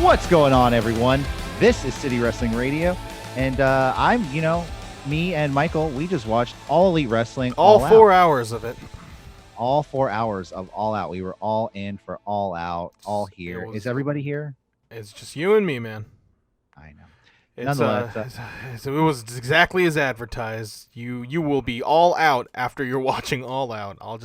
What's going on, everyone? This is City Wrestling Radio, and me and Michael, we just watched All Elite Wrestling. All 4 hours of it. All 4 hours of All Out. We were all in for All Out, all here. Is everybody here? It's just you and me, man. I know. It was exactly as advertised. You will be all out after you're watching All Out. I'll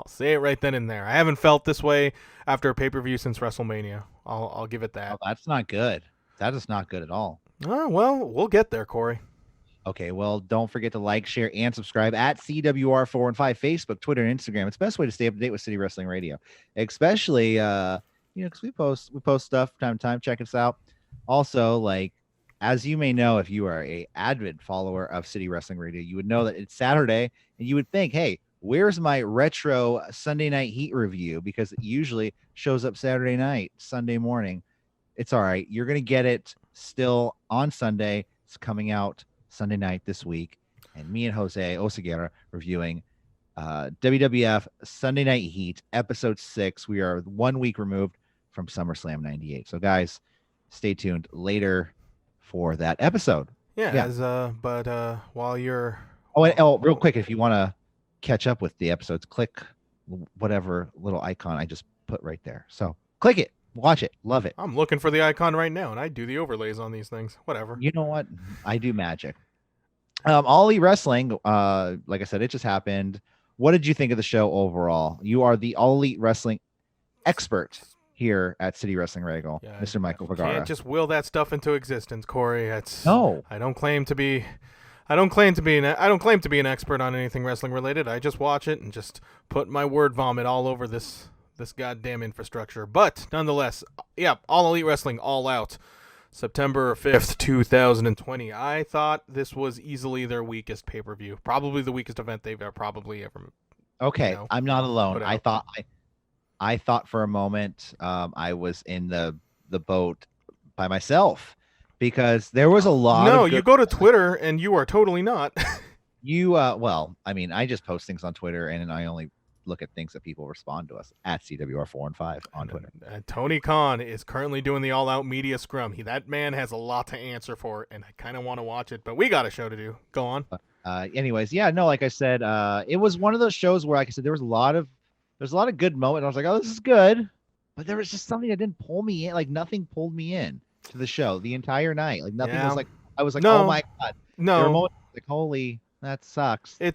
say it right then and there. I haven't felt this way after a pay-per-view since WrestleMania. I'll give it that. Oh, that's not good. That is not good at all. Oh, well, we'll get there, Corey. Okay, well, don't forget to like, share, and subscribe at CWR415, Facebook, Twitter, and Instagram. It's the best way to stay up to date with City Wrestling Radio, especially because we post stuff time to time. Check us out. Also, as you may know, if you are a avid follower of City Wrestling Radio, you would know that it's Saturday, and you would think, hey, where's my retro Sunday Night Heat review? Because it usually shows up Saturday night, Sunday morning. It's all right. You're going to get it still on Sunday. It's coming out Sunday night this week. And me and Jose Oseguera reviewing WWF Sunday Night Heat, Episode 6. We are 1 week removed from SummerSlam 98. So, guys, stay tuned later for that episode. But while you're... real quick, if you want to catch up with the episodes, click whatever little icon I just put right there. So click it, watch it, love it. I'm looking for the icon right now, and I do the overlays on these things. Whatever. You know what? I do magic. All Elite Wrestling, like I said, it just happened. What did you think of the show overall? You are the All Elite Wrestling expert here at City Wrestling Radio, Mr. Michael Vergara. Can't just will that stuff into existence, Corey. No. I don't claim to be an expert on anything wrestling related. I just watch it and just put my word vomit all over this goddamn infrastructure. But nonetheless, All Elite Wrestling All Out, September 5th, 2020. I thought this was easily their weakest pay-per-view. Probably the weakest event they've probably ever. Okay, I'm not alone. I thought for a moment I was in the boat by myself. Because there was a lot. No, you go to Twitter and you are totally not. I just post things on Twitter and I only look at things that people respond to us at CWR415 on Twitter. Tony Khan is currently doing the All Out Media Scrum. That man has a lot to answer for, and I kind of want to watch it, but we got a show to do. Go on. Like I said, it was one of those shows where, like I said, there's a lot of good moments. I was like, oh, this is good, but there was just something that didn't pull me in. Like nothing pulled me in to the show the entire night. Like nothing was like, I was like, no, oh my God. No. There were moments like, holy, that sucks. I'll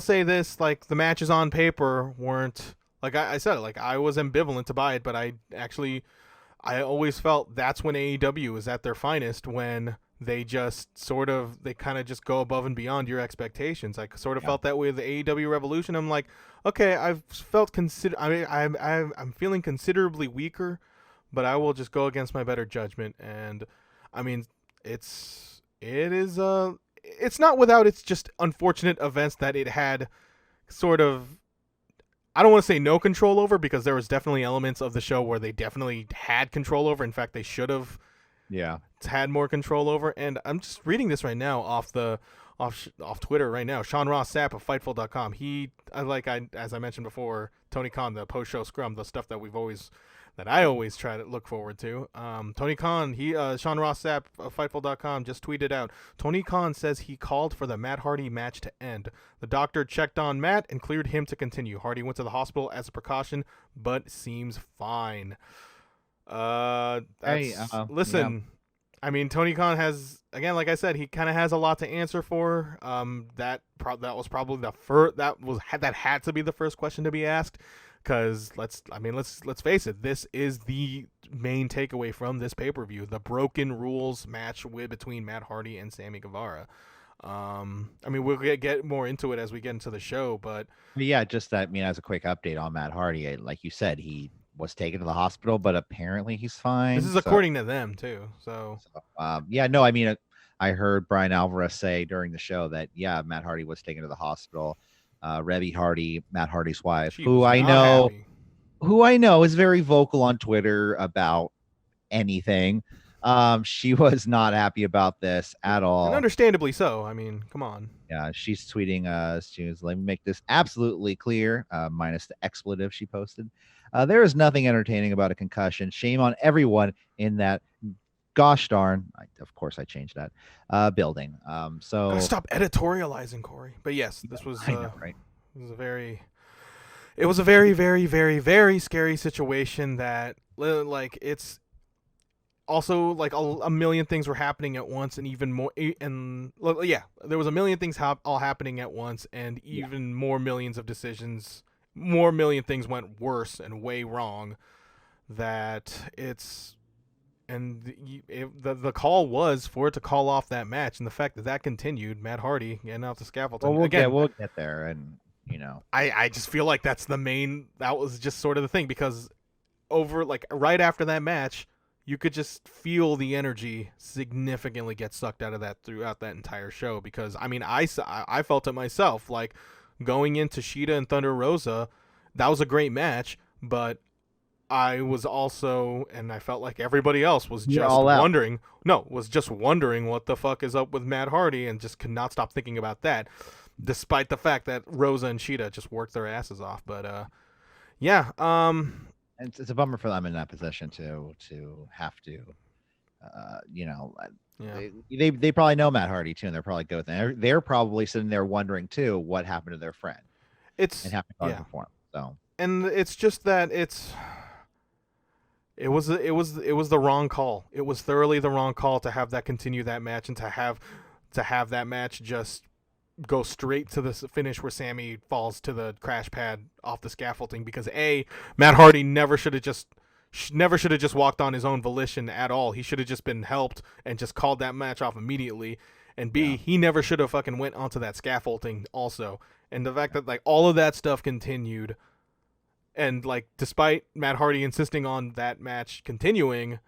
say this, like the matches on paper weren't, like I said, like I was ambivalent to buy it, but I always felt that's when AEW is at their finest, when they just they kind of just go above and beyond your expectations. I sort of felt that way with the AEW Revolution. I'm like, okay, I'm feeling considerably weaker, but I will just go against my better judgment. And I mean, it's not without its just unfortunate events that it had sort of, I don't want to say no control over, because there was definitely elements of the show where they definitely had control over. In fact, they should have had more control over. And I'm just reading this right now off Twitter right now. Sean Ross Sapp of Fightful.com. As I mentioned before, Tony Khan, the post-show scrum, the stuff that I always try to look forward to. Tony Khan, Sean Ross Sapp of Fightful.com just tweeted out, Tony Khan says he called for the Matt Hardy match to end. The doctor checked on Matt and cleared him to continue. Hardy went to the hospital as a precaution, but seems fine. Listen, I mean, Tony Khan has, again, like I said, he kind of has a lot to answer for. That was probably that had to be the first question to be asked. Because let's face it, this is the main takeaway from this pay-per-view: the broken rules match between Matt Hardy and Sammy Guevara. We'll get more into it as we get into the show, but just that. As a quick update on Matt Hardy, like you said, he was taken to the hospital, but apparently he's fine. This is according to them too. I heard Brian Alvarez say during the show that Matt Hardy was taken to the hospital. Reby Hardy, Matt Hardy's wife, who I know is very vocal on Twitter about anything. She was not happy about this at all. And understandably so. I mean, come on. Yeah, she's tweeting. She was, let me make this absolutely clear, minus the expletive she posted. There is nothing entertaining about a concussion. Shame on everyone in that. Gosh darn! Of course, I changed that building. Gotta So stop editorializing, Corey. But yes, this was I know, right? it was a very, very, very, very scary situation that like it's also like a million things were happening at once, and even more, and yeah, there was a million things all happening at once, and even more millions of decisions, more million things went worse and way wrong. That it's and the call was for it to call off that match, and the fact that that continued, Matt Hardy getting off the scaffold. Well, Again, we'll get there, and I just feel like that was just sort of the thing, because over like right after that match, you could just feel the energy significantly get sucked out of that throughout that entire show. Because I mean, I felt it myself, like going into Shida and Thunder Rosa, that was a great match, but I was also, and I felt like everybody else was just wondering what the fuck is up with Matt Hardy, and just could not stop thinking about that, despite the fact that Rosa and Shida just worked their asses off. But yeah, it's a bummer for them in that position to have to, they probably know Matt Hardy too, and they're probably good with it. They're probably sitting there wondering too what happened to their friend. And having to perform. So, and it's just that it was the wrong call. It was thoroughly the wrong call to have that continue that match, and to have that match just go straight to the finish where Sammy falls to the crash pad off the scaffolding, because Matt Hardy never should have just walked on his own volition at all. He should have just been helped and just called that match off immediately. And B, he never should have fucking went onto that scaffolding also. And the fact that like all of that stuff continued, and like despite Matt Hardy insisting on that match continuing,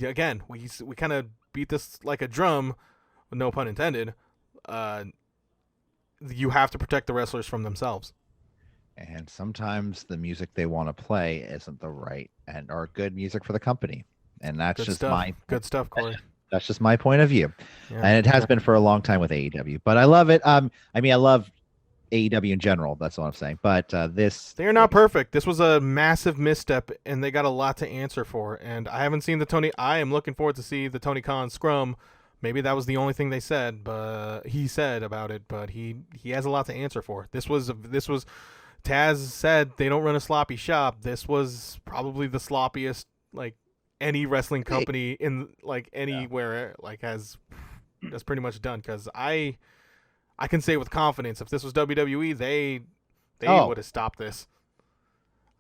again, we kind of beat this like a drum, no pun intended. You have to protect the wrestlers from themselves. And sometimes the music they want to play isn't the right or good music for the company. And that's good just stuff. Good stuff, Corey. That's just my point of view. Yeah. And it has been for a long time with AEW. But I love it. I mean, I love AEW in general. That's what I'm saying. But they're not perfect. This was a massive misstep, and they got a lot to answer for. And I haven't seen I am looking forward to see the Tony Khan scrum. Maybe that was the only thing he said about it, but he has a lot to answer for. This was Taz said they don't run a sloppy shop. This was probably the sloppiest like any wrestling company in like anywhere has pretty much done, because I can say with confidence, if this was WWE, they would have stopped this.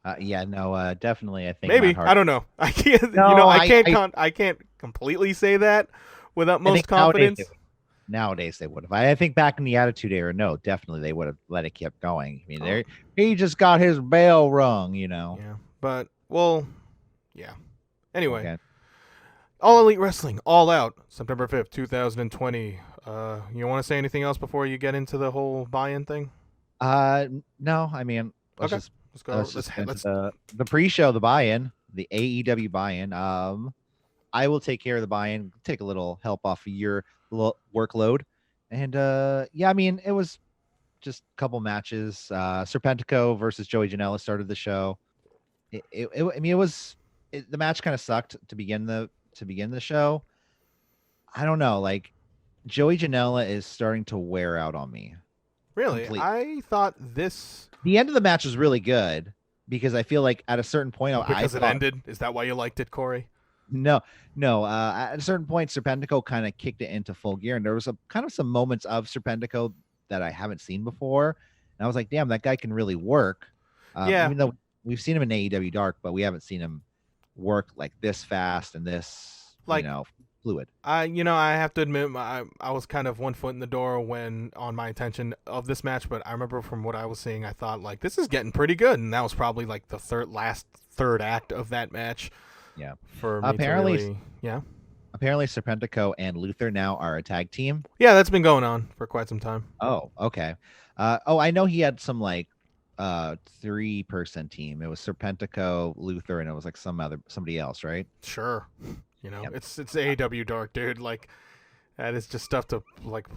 Definitely. I think maybe I don't know. I can't. No, I can't completely say that with utmost confidence. Nowadays they would have. I think back in the Attitude Era, no, definitely they would have let it keep going. I mean, he just got his bell rung, Yeah, but yeah. Anyway, okay. All Elite Wrestling, All Out, September 5th, 2020. You want to say anything else before you get into the whole buy-in thing? No. I mean, let's go. Let's the pre-show, the buy-in, the AEW buy-in. I will take care of the buy-in, take a little help off of your workload. And I mean, it was just a couple matches. Serpentico versus Joey Janela started the show. The match kind of sucked to begin the show. I don't know, like Joey Janela is starting to wear out on me. Really? Completely. I thought the end of the match was really good, because I feel like at a certain point it ended. Is that why you liked it, Corey? No. At a certain point, Serpentico kind of kicked it into full gear, and there was some moments of Serpentico that I haven't seen before, and I was like, "Damn, that guy can really work." Even though we've seen him in AEW Dark, but we haven't seen him work like this fast and this, fluid. I have to admit, I was kind of one foot in the door on my intention of this match, but I remember from what I was seeing, I thought like this is getting pretty good, and that was probably like the third act of that match. Yeah. For me apparently Serpentico and Luther now are a tag team. Yeah, that's been going on for quite some time. Oh, okay. I know he had some 3-person team. It was Serpentico, Luther, and it was like somebody else, right? Sure. It's AEW Dark, dude. Like that is just stuff to like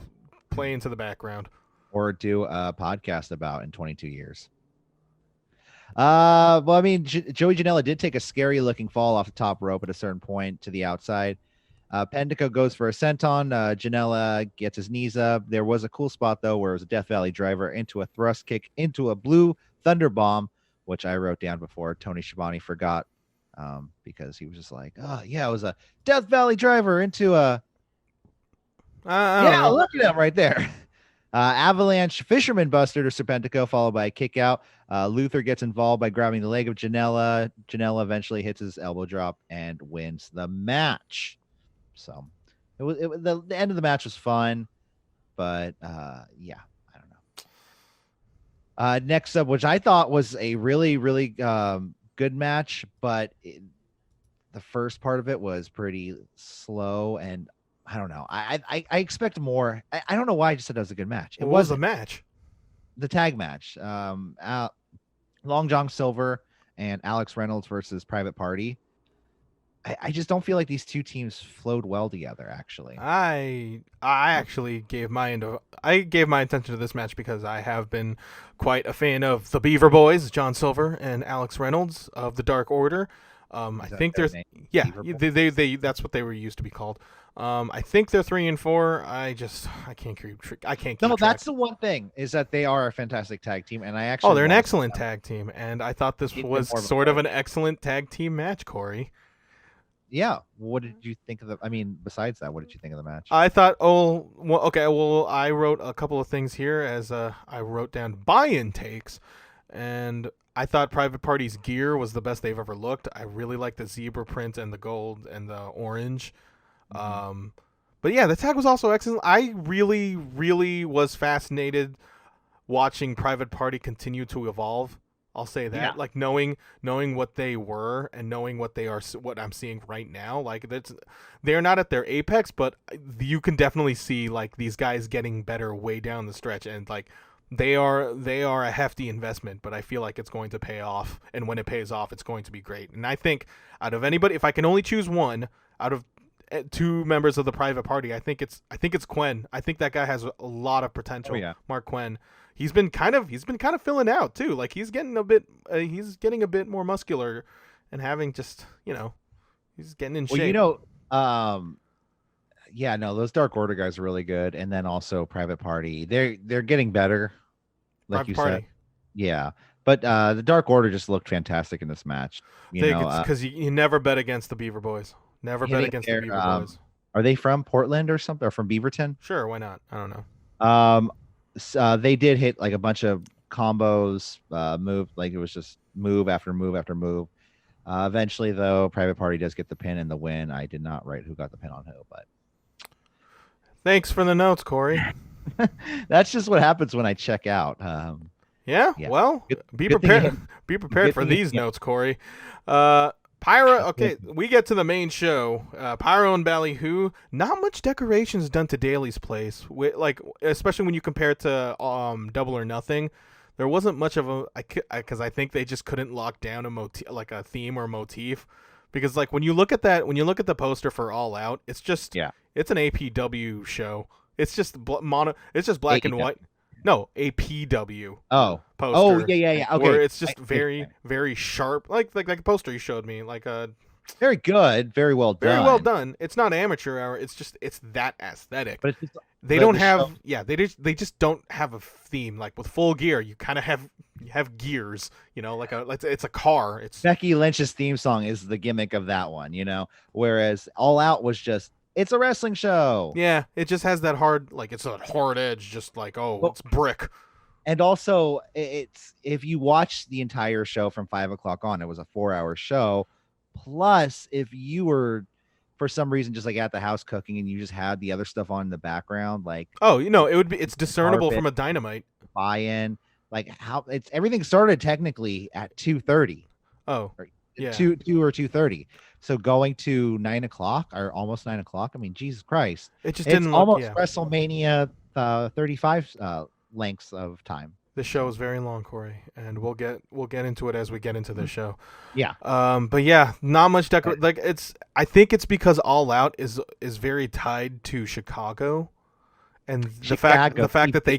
play into the background. Or do a podcast about in 22 years. Well, I mean, Joey Janela did take a scary looking fall off the top rope at a certain point to the outside. Pendico goes for a senton. Janela gets his knees up. There was a cool spot, though, where it was a Death Valley driver into a thrust kick into a blue thunder bomb, which I wrote down before. Tony Schiavone forgot because he was just like, oh, yeah, it was a Death Valley driver into a... Yeah, look at him right there. Avalanche Fisherman Buster to Serpentico, followed by a kick out. Luther gets involved by grabbing the leg of Janela. Janela eventually hits his elbow drop and wins the match. So the end of the match was fun, but yeah, I don't know. Next up, which I thought was a really, really good match, but the first part of it was pretty slow, and I don't know. I expect more. I don't know why I just said it was a good match. It was a match. The tag match. Long John Silver and Alex Reynolds versus Private Party. I just don't feel like these two teams flowed well together, actually. I actually gave my attention to this match because I have been quite a fan of the Beaver Boys, John Silver and Alex Reynolds of the Dark Order. I think there's they that's what they were used to be called. I think they're 3 and 4. I can't keep track. That's the one thing is that they are a fantastic tag team, and I actually they're an excellent tag team, and I thought this was sort of an excellent tag team match, Corey. Yeah. What did you think of besides that, what did you think of the match? I thought, I wrote a couple of things here as I wrote down buy-in takes, and I thought Private Party's gear was the best they've ever looked. I really liked the zebra print and the gold and the orange. Mm-hmm. But yeah, the tag was also excellent. I really, really was fascinated watching Private Party continue to evolve. I'll say that, like knowing what they were and knowing what they are, what I'm seeing right now, like they're not at their apex, but you can definitely see like these guys getting better way down the stretch, and like they are a hefty investment, but I feel like it's going to pay off, and when it pays off, it's going to be great. And I think out of anybody, if I can only choose one out of two members of the Private Party, I think it's Quen. I think that guy has a lot of potential. Mark Quen. He's been kind of filling out too. Like he's getting a bit more muscular, and having just he's getting in shape. Those Dark Order guys are really good, and then also Private Party. They're getting better, like Private you Party. Said. Yeah, but the Dark Order just looked fantastic in this match. Because you never bet against the Beaver Boys. Never bet against the Beaver Boys. Are they from Portland or something, or from Beaverton? Sure, why not? I don't know. They did hit like a bunch of combos, move, like it was just move after move after move. Eventually, though, Private Party does get the pin and the win. I did not write who got the pin on who, but thanks for the notes, Corey. That's just what happens when I check out. Yeah. Well, be prepared. Be prepared for these notes, Corey. Pyro. Okay, we get to the main show. Pyro and Ballyhoo. Not much decorations done to Daly's place. Especially when you compare it to Double or Nothing, there wasn't much of a. Because I think they just couldn't lock down a motif, like a theme or motif. Because like when you look at the poster for All Out, it's just it's an APW show. It's just It's just black and white. No, APW. Oh. Poster. Oh, yeah. Okay. Where it's just very, very sharp, like a poster you showed me, like a. Very good, very well done. Very well done. It's not amateur hour. It's that aesthetic. But it's they don't have. Show. Yeah, they just don't have a theme. Like with Full Gear, you kind of have gears. It's a car. It's Becky Lynch's theme song is the gimmick of that one. Whereas All Out was just. It's a wrestling show. Yeah, it just has that hard, it's a hard edge, just like, it's brick. And also, it's if you watch the entire show from 5 o'clock on, it was a 4-hour show. Plus, if you were, for some reason, just like at the house cooking and you just had the other stuff on in the background, like it's discernible from a Dynamite buy-in, like how everything started technically at 2:30. Oh, yeah, 2 or 2:30. So going to 9 o'clock or almost 9 o'clock. I mean, Jesus Christ! It just didn't look almost WrestleMania 35 lengths of time. The show is very long, Corey, and we'll get into it as we get into the show. Yeah. But yeah, not much I think it's because All Out is very tied to Chicago, And Chicago. the fact that they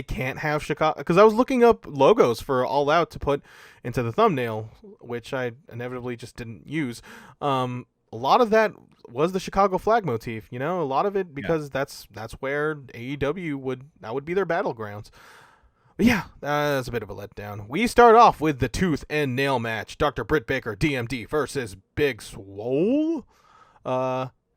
can't have Chicago, because I was looking up logos for All Out to put into the thumbnail, which I inevitably just didn't use. A lot of that was the Chicago flag motif, a lot of it, because that's where AEW would be their battlegrounds. But yeah, that's a bit of a letdown. We start off with the tooth and nail match: Dr. Britt Baker, DMD, versus Big Swole.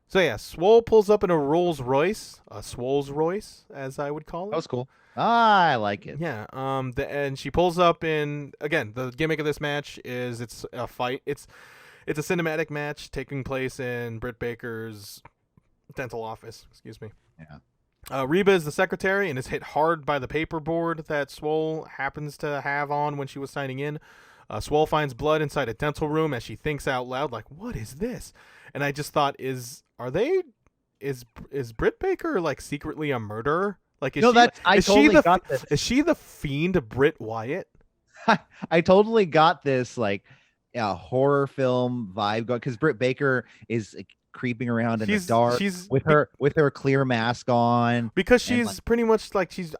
So yeah, Swole pulls up in a Rolls Royce, a Swole's Royce, as I would call it. That was cool. I like it. Yeah. And she pulls up in, again, the gimmick of this match is it's a fight. It's a cinematic match taking place in Britt Baker's dental office. Excuse me. Yeah. Reba is the secretary and is hit hard by the paperboard that Swole happens to have on when she was signing in. Swole finds blood inside a dental room as she thinks out loud, like, "What is this?" And I just thought, is Britt Baker like secretly a murderer? Like, is she the fiend Britt Wyatt? I totally got this like horror film vibe going, because Britt Baker is like, creeping around in the dark with her clear mask on, because she's pretty much like she's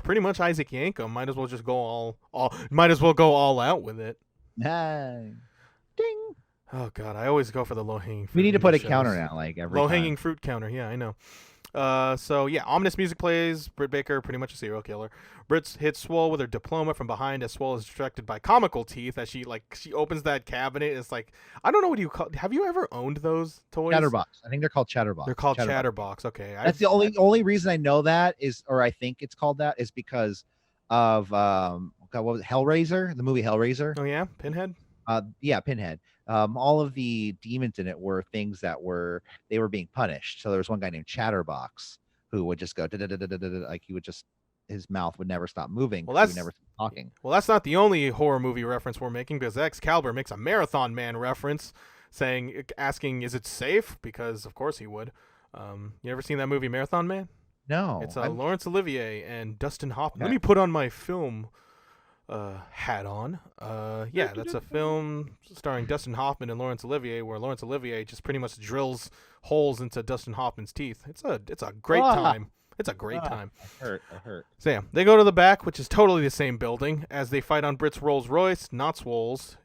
pretty much Isaac Yankem. Might as well just go all out with it. Ding. Oh god, I always go for the low hanging fruit. We need to put a counter now, like every low hanging fruit counter. Yeah, I know. So yeah, ominous music plays. Britt Baker, pretty much a serial killer. Britt hits Swole with her diploma from behind as Swole is distracted by comical teeth as she opens that cabinet. It's like, I don't know what you call. Have you ever owned those toys? Chatterbox. I think they're called Chatterbox. They're called Chatterbox. Okay, that's the only reason I know that is, or I think it's called that, is because of what was it, Hellraiser, the movie Hellraiser. Oh yeah, Pinhead. Yeah, Pinhead. All of the demons in it were things that were being punished. So there was one guy named Chatterbox who would just go like he would just, his mouth would never stop moving. Well, he would never stop talking. Well, that's not the only horror movie reference we're making, because Excalibur makes a Marathon Man reference, asking, "Is it safe?" Because of course he would. You ever seen that movie Marathon Man? No. It's Laurence Olivier and Dustin Hoffman. Okay. Let me put on my film hat on. Yeah, that's a film starring Dustin Hoffman and Laurence Olivier, where Laurence Olivier just pretty much drills holes into Dustin Hoffman's teeth. It's a great time. It's a great time. I hurt. So yeah, they go to the back, which is totally the same building, as they fight on Britt's Rolls Royce, not Swole's.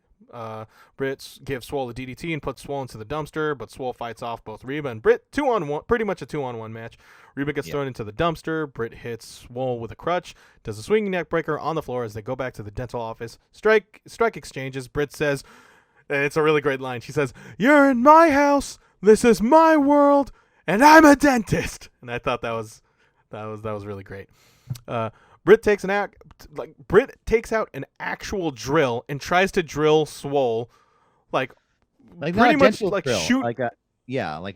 Britt gives Swole a DDT and puts Swole into the dumpster, but Swole fights off both Reba and Britt. 2-on-1, pretty much a 2-on-1 match. Reba gets thrown into the dumpster. Britt hits Swole with a crutch, does a swinging neck breaker on the floor as they go back to the dental office. Strike exchanges. Britt says, it's a really great line. She says, "You're in my house. This is my world, and I'm a dentist." And I thought that was really great. Britt takes out an actual drill and tries to drill Swole, like pretty much like drill, shoot, like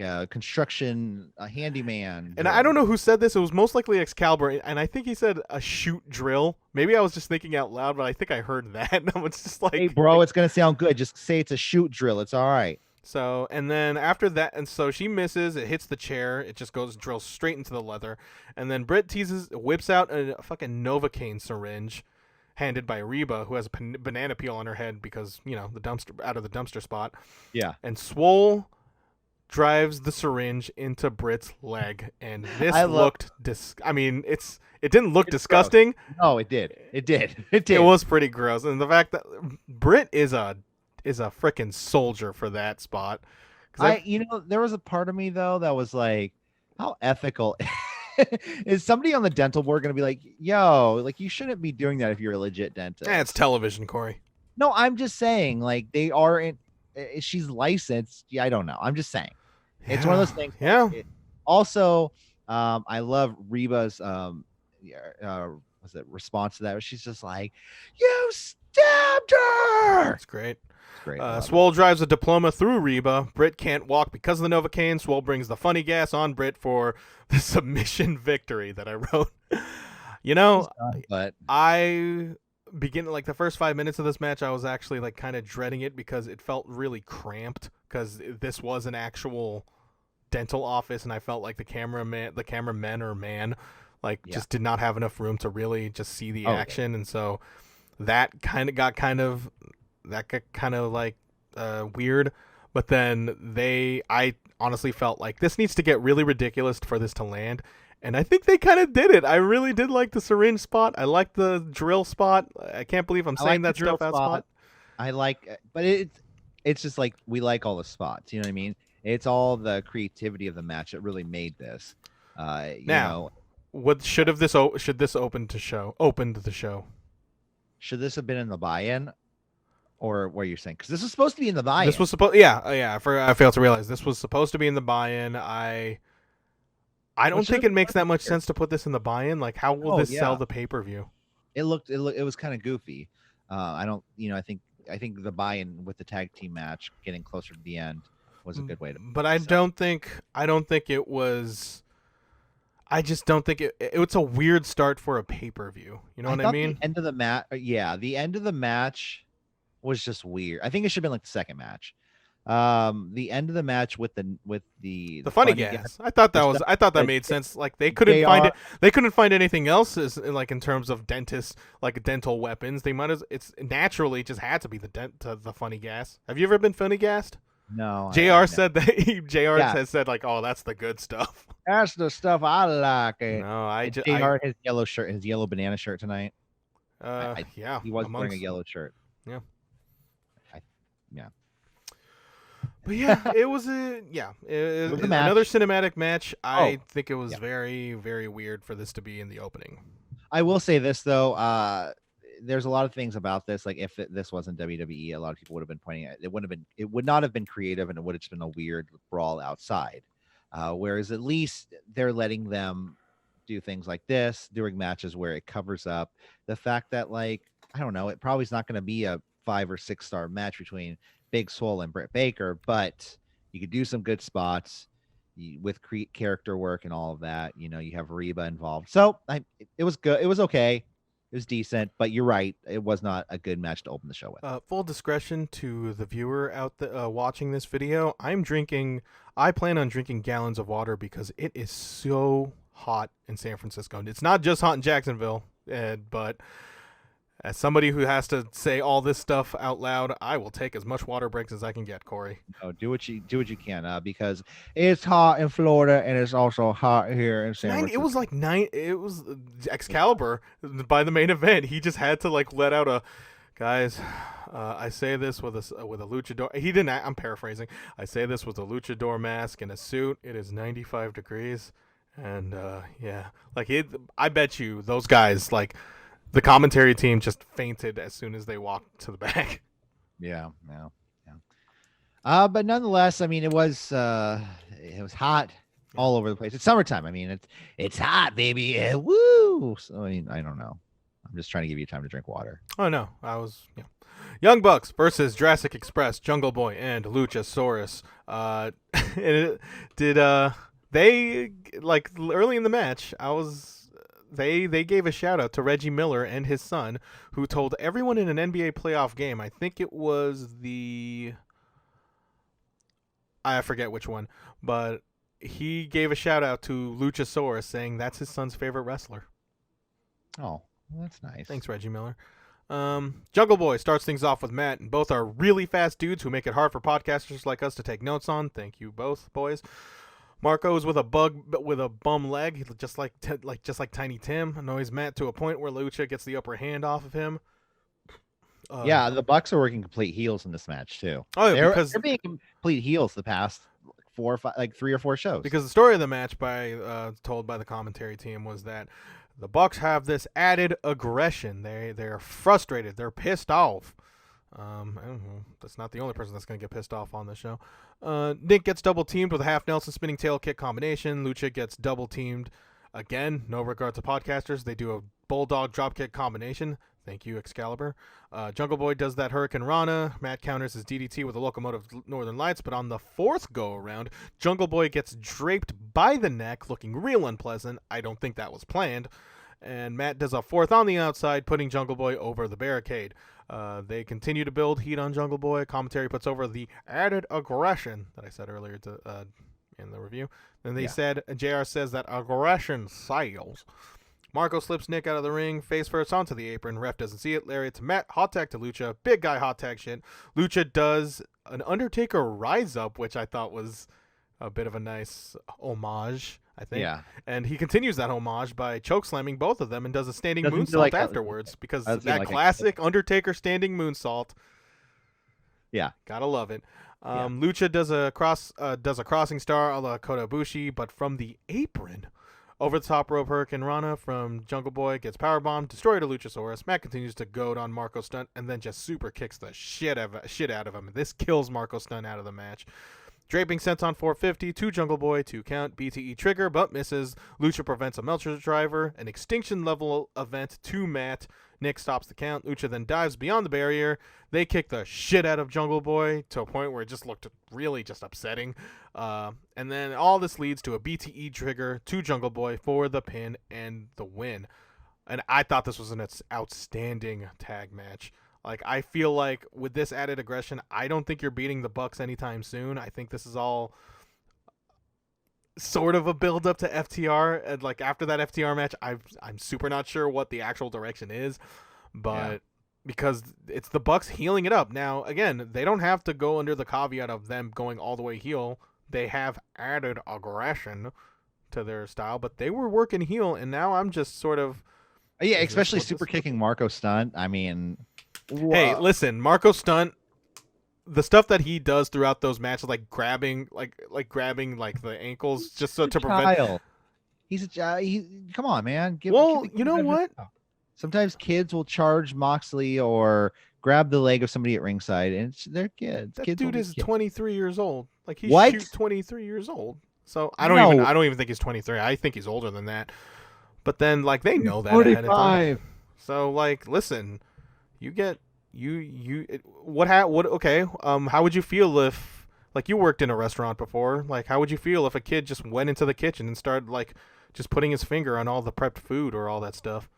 a construction, a handyman. And I don't know who said this. It was most likely Excalibur, and I think he said a shoot drill. Maybe I was just thinking out loud, but I think I heard that. And it's just like, hey, bro, it's gonna sound good. Just say it's a shoot drill. It's all right. So, and then after that, and so she misses, it hits the chair, it just drills straight into the leather, and then Britt whips out a fucking Novocaine syringe, handed by Reba, who has a banana peel on her head because, the dumpster spot. Yeah. And Swole drives the syringe into Britt's leg, and this it didn't look disgusting. Gross. No, it did. It was pretty gross, and the fact that Britt is a freaking soldier for that spot. There was a part of me though that was like, how ethical is somebody on the dental board going to be like, yo, like you shouldn't be doing that if you're a legit dentist? It's television, Corey. No, I'm just saying, like, they aren't. She's licensed. Yeah, I don't know. I'm just saying, it's one of those things. Yeah. Also, I love Reba's response to that, where she's just like, "You stabbed her." That's great. Swole drives a diploma through Reba. Britt can't walk because of the Novocaine. Swole brings the funny gas on Britt for the submission victory that I wrote. I begin like the first 5 minutes of this match, I was actually like kind of dreading it because it felt really cramped, because this was an actual dental office, and I felt like the cameramen just did not have enough room to really just see the action, and so that got kind of weird. But then I honestly felt like this needs to get really ridiculous for this to land, And I think they kind of did it. I really did like the syringe spot. I like the drill spot. I can't believe I'm saying that stuff out spot. I like, but it's just like we like all the spots. You know what I mean? It's all the creativity of the match that really made this. Should this opened the show? Should this have been in the buy-in, or what you're saying? Because this was supposed to be in the buy-in. This was supposed, yeah. I failed to realize this was supposed to be in the buy-in. I don't think it makes that much sense to put this in the buy-in. Like, how will this sell the pay-per-view? It was kind of goofy. I think the buy-in with the tag team match getting closer to the end was a good way to. But I don't think it was. I just don't think it's a weird start for a pay-per-view. You know what I mean? The end of the match, the end of the match was just weird. I think it should have been like the second match. The end of the match with the funny gas. I thought that made sense. Like they couldn't find it. They couldn't find anything else like in terms of dentists, like dental weapons. They might as it's naturally just had to be the funny gas. Have you ever been funny gassed? No. JR said that. JR has said like, "Oh, that's the good stuff." That's the stuff I like. No, JR his yellow shirt, his yellow banana shirt tonight. He was wearing a yellow shirt. Yeah. Yeah. But yeah, it was another cinematic match. I think it was very, very weird for this to be in the opening. I will say this though, there's a lot of things about this. Like if this wasn't WWE, a lot of people would have been pointing at it. It would not have been creative, and it would have just been a weird brawl outside. Whereas at least they're letting them do things like this during matches where it covers up the fact that, like, I don't know, it probably is not going to be a 5 or 6 star match between Big Swole and Britt Baker, but you could do some good spots with character work and all of that. You know, you have Reba involved. So it was good. It was okay. It was decent, but you're right. It was not a good match to open the show with. Full discretion to the viewer out watching this video. I plan on drinking gallons of water because it is so hot in San Francisco. And it's not just hot in Jacksonville, but as somebody who has to say all this stuff out loud, I will take as much water breaks as I can get, Corey. No, do what you can, because it's hot in Florida and it's also hot here in San Francisco. It was like 9. It was Excalibur by the main event. He just had to like let out a, guys. I say this with a luchador. He didn't. I'm paraphrasing. I say this with a luchador mask and a suit. It is 95 degrees, and I bet you those guys like. The commentary team just fainted as soon as they walked to the back. Yeah. But nonetheless, I mean, it was hot all over the place. It's summertime. I mean, it's hot, baby. Woo! So, I mean, I don't know. I'm just trying to give you time to drink water. Oh no, Young Bucks versus Jurassic Express, Jungle Boy, and Luchasaurus. They like early in the match? They gave a shout out to Reggie Miller and his son, who told everyone in an NBA playoff game, I think it was I forget which one, but he gave a shout out to Luchasaurus saying that's his son's favorite wrestler. Oh, well, that's nice. Thanks, Reggie Miller. Jungle Boy starts things off with Matt, and both are really fast dudes who make it hard for podcasters like us to take notes on. Thank you both, boys. Marco is with a bum leg, just like Tiny Tim, annoys Matt to a point where Lucha gets the upper hand off of him. The Bucks are working complete heels in this match too. Oh, yeah, they're being complete heels the past 4 or 5, like 3 or 4 shows. Because the story of the match, told by the commentary team, was that the Bucks have this added aggression. They're frustrated. They're pissed off. I don't know. That's not the only person that's going to get pissed off on the show. Nick gets double teamed with a half Nelson spinning tail kick combination. Lucha gets double teamed again. No regard to podcasters. They do a bulldog drop kick combination. Thank you, Excalibur. Jungle Boy does that Hurricane Rana. Matt counters his DDT with a locomotive Northern Lights. But on the 4th go around, Jungle Boy gets draped by the neck, looking real unpleasant. I don't think that was planned. And Matt does a 4th on the outside, putting Jungle Boy over the barricade. They continue to build heat on Jungle Boy. Commentary puts over the added aggression that I said earlier in the review. Then JR says that aggression sales. Marco slips Nick out of the ring, face first onto the apron. Ref doesn't see it. Lariat to Matt. Hot tag to Lucha. Big guy hot tag shit. Lucha does an Undertaker rise up, which I thought was a bit of a nice homage. I think. Yeah. And he continues that homage by chokeslamming both of them and does a standing Doesn't do moonsault like afterwards because doesn't that like classic Undertaker standing moonsault. Yeah. Gotta love it. Yeah. Lucha does a crossing star a la Kota Ibushi, but from the apron. Over the top rope Hurricane Rana from Jungle Boy gets powerbombed, destroyed to Luchasaurus. Matt continues to goad on Marco Stunt and then just super kicks the shit out of him. This kills Marco Stunt out of the match. Draping senton 450 to Jungle Boy, 2 count, BTE trigger, but misses. Lucha prevents a Melcher driver, an extinction level event to Matt. Nick stops the count. Lucha then dives beyond the barrier. They kick the shit out of Jungle Boy to a point where it just looked really just upsetting. And then all this leads to a BTE trigger to Jungle Boy for the pin and the win. And I thought this was an outstanding tag match. Like, I feel like with this added aggression, I don't think you're beating the Bucks anytime soon. I think this is all sort of a build up to FTR, and like after that FTR match, I'm super not sure what the actual direction is, but because it's the Bucks healing it up. Now, again, they don't have to go under the caveat of them going all the way heel. They have added aggression to their style, but they were working heel, and now I'm just sort of especially super kicking Marco Stunt. I mean, hey, listen, Marco Stunt, the stuff that he does throughout those matches, like grabbing the ankles just so to prevent. He's a come on, man. Well, you know what? Sometimes kids will charge Moxley or grab the leg of somebody at ringside, and they're kids. That kids dude is 23 years old. Like he's 23 years old. So I don't even think he's 23. I think he's older than that. But then like they know that ahead of time. So like, listen, you get. How would you feel if, like, you worked in a restaurant before, like how would you feel if a kid just went into the kitchen and started like just putting his finger on all the prepped food or all that stuff?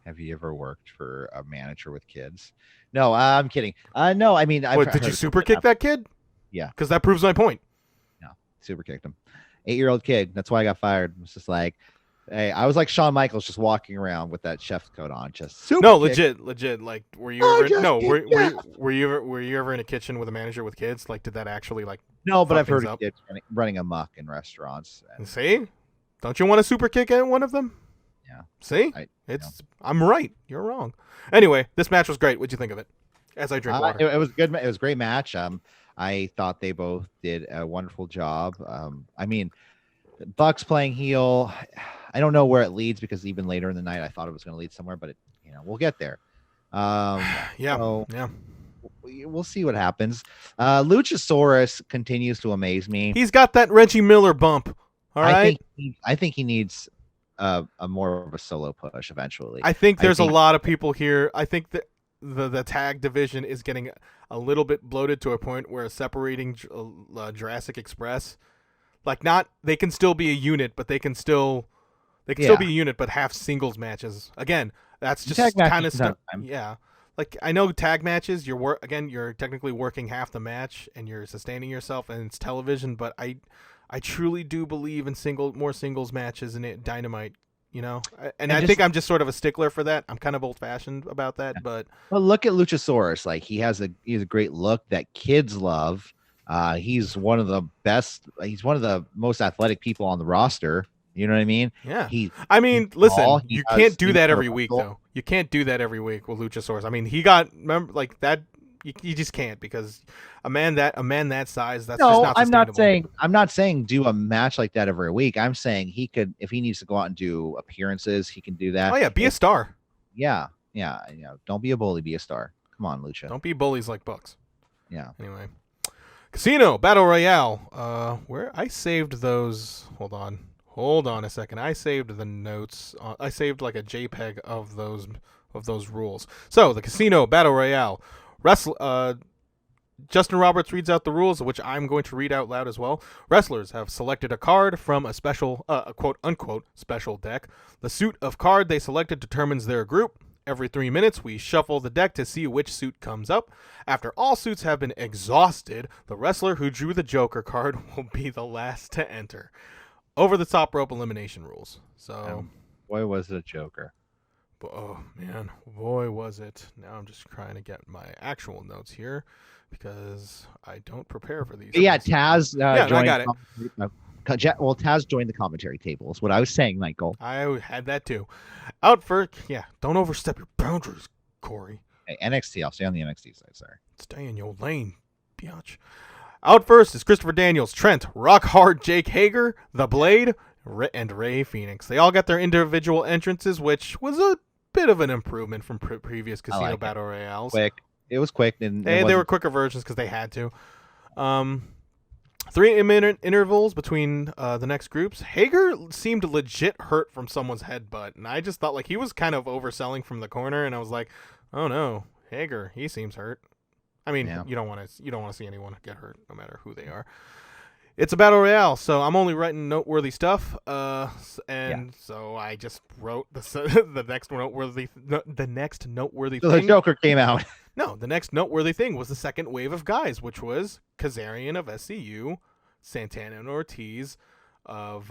Have you ever worked for a manager with kids? No, I'm kidding. No, I mean, did you super kick that kid? Yeah, because that proves my point. No, super kicked him. 8-year-old kid. That's why I got fired. It was just like, hey, I was like Shawn Michaels, just walking around with that chef's coat on, just super. No, legit. Like, were you ever in a kitchen with a manager with kids? Like, did that actually like? No, but I've heard of kids running amok in restaurants. See, don't you want to super kick at one of them? Yeah. See, I'm right. You're wrong. Anyway, this match was great. What'd you think of it? As I drink water, it was good. It was a great match. I thought they both did a wonderful job. I mean, Bucks playing heel. I don't know where it leads because even later in the night, I thought it was going to lead somewhere, but we'll get there. We'll see what happens. Luchasaurus continues to amaze me. He's got that Reggie Miller bump. All right. I think he needs a more of a solo push eventually. I think there's a lot of people here. I think that the tag division is getting a little bit bloated to a point where separating Jurassic Express, like, not, they can still be a unit, but they can still be a unit, but have singles matches. Again, that's just kind of stuff. Yeah. Like, I know tag matches, you're technically working half the match and you're sustaining yourself and it's television, but I truly do believe in more singles matches in Dynamite, and I think I'm just sort of a stickler for that. I'm kind of old fashioned about that, but look at Luchasaurus. Like, he's a great look that kids love. He's one of the best. He's one of the most athletic people on the roster. You know what I mean? Yeah. Listen, you can't do that every week, though. You can't do that every week with Luchasaurus. I mean, he got, remember, like that. You just can't, because a man that size, that's just not sustainable. I'm not saying do a match like that every week. I'm saying he could, if he needs to go out and do appearances, he can do that. Oh yeah, be a star. Yeah. Don't be a bully. Be a star. Come on, Lucha. Don't be bullies like Bucks. Yeah. Anyway, Casino Battle Royale. Where I saved those. Hold on a second. I saved the notes. I saved like a JPEG of those rules. So the Casino Battle Royale. Justin Roberts reads out the rules, which I'm going to read out loud as well. Wrestlers have selected a card from a special, quote-unquote, special deck. The suit of card they selected determines their group. Every 3 minutes, we shuffle the deck to see which suit comes up. After all suits have been exhausted, the wrestler who drew the Joker card will be the last to enter. Over the top rope elimination rules. So, boy, was it a Joker. Oh man, boy was it. Now I'm just trying to get my actual notes here because I don't prepare for these. But yeah, things. Taz Yeah, joined. I got it. Well, Taz joined the commentary table. Is what I was saying, Michael. I had that too. Out for don't overstep your boundaries, Corey. Hey, NXT. I'll stay on the NXT side. Sorry. Stay in your lane, biatch. Out first is Christopher Daniels, Trent, Rock Hard, Jake Hager, The Blade, and Ray Phoenix. They all got their individual entrances, which was a bit of an improvement from previous Casino Battle Royales. Quick. It was quick. And they were quicker versions because they had to. 3-minute intervals between the next groups. Hager seemed legit hurt from someone's headbutt, and I just thought like he was kind of overselling from the corner, and I was like, oh no, Hager, he seems hurt. I mean, you don't want to see anyone get hurt, no matter who they are. It's a battle royale, so I'm only writing noteworthy stuff, so I just wrote the next noteworthy So thing. the Joker came out. No, the next noteworthy thing was the second wave of guys, which was Kazarian of SCU, Santana and Ortiz of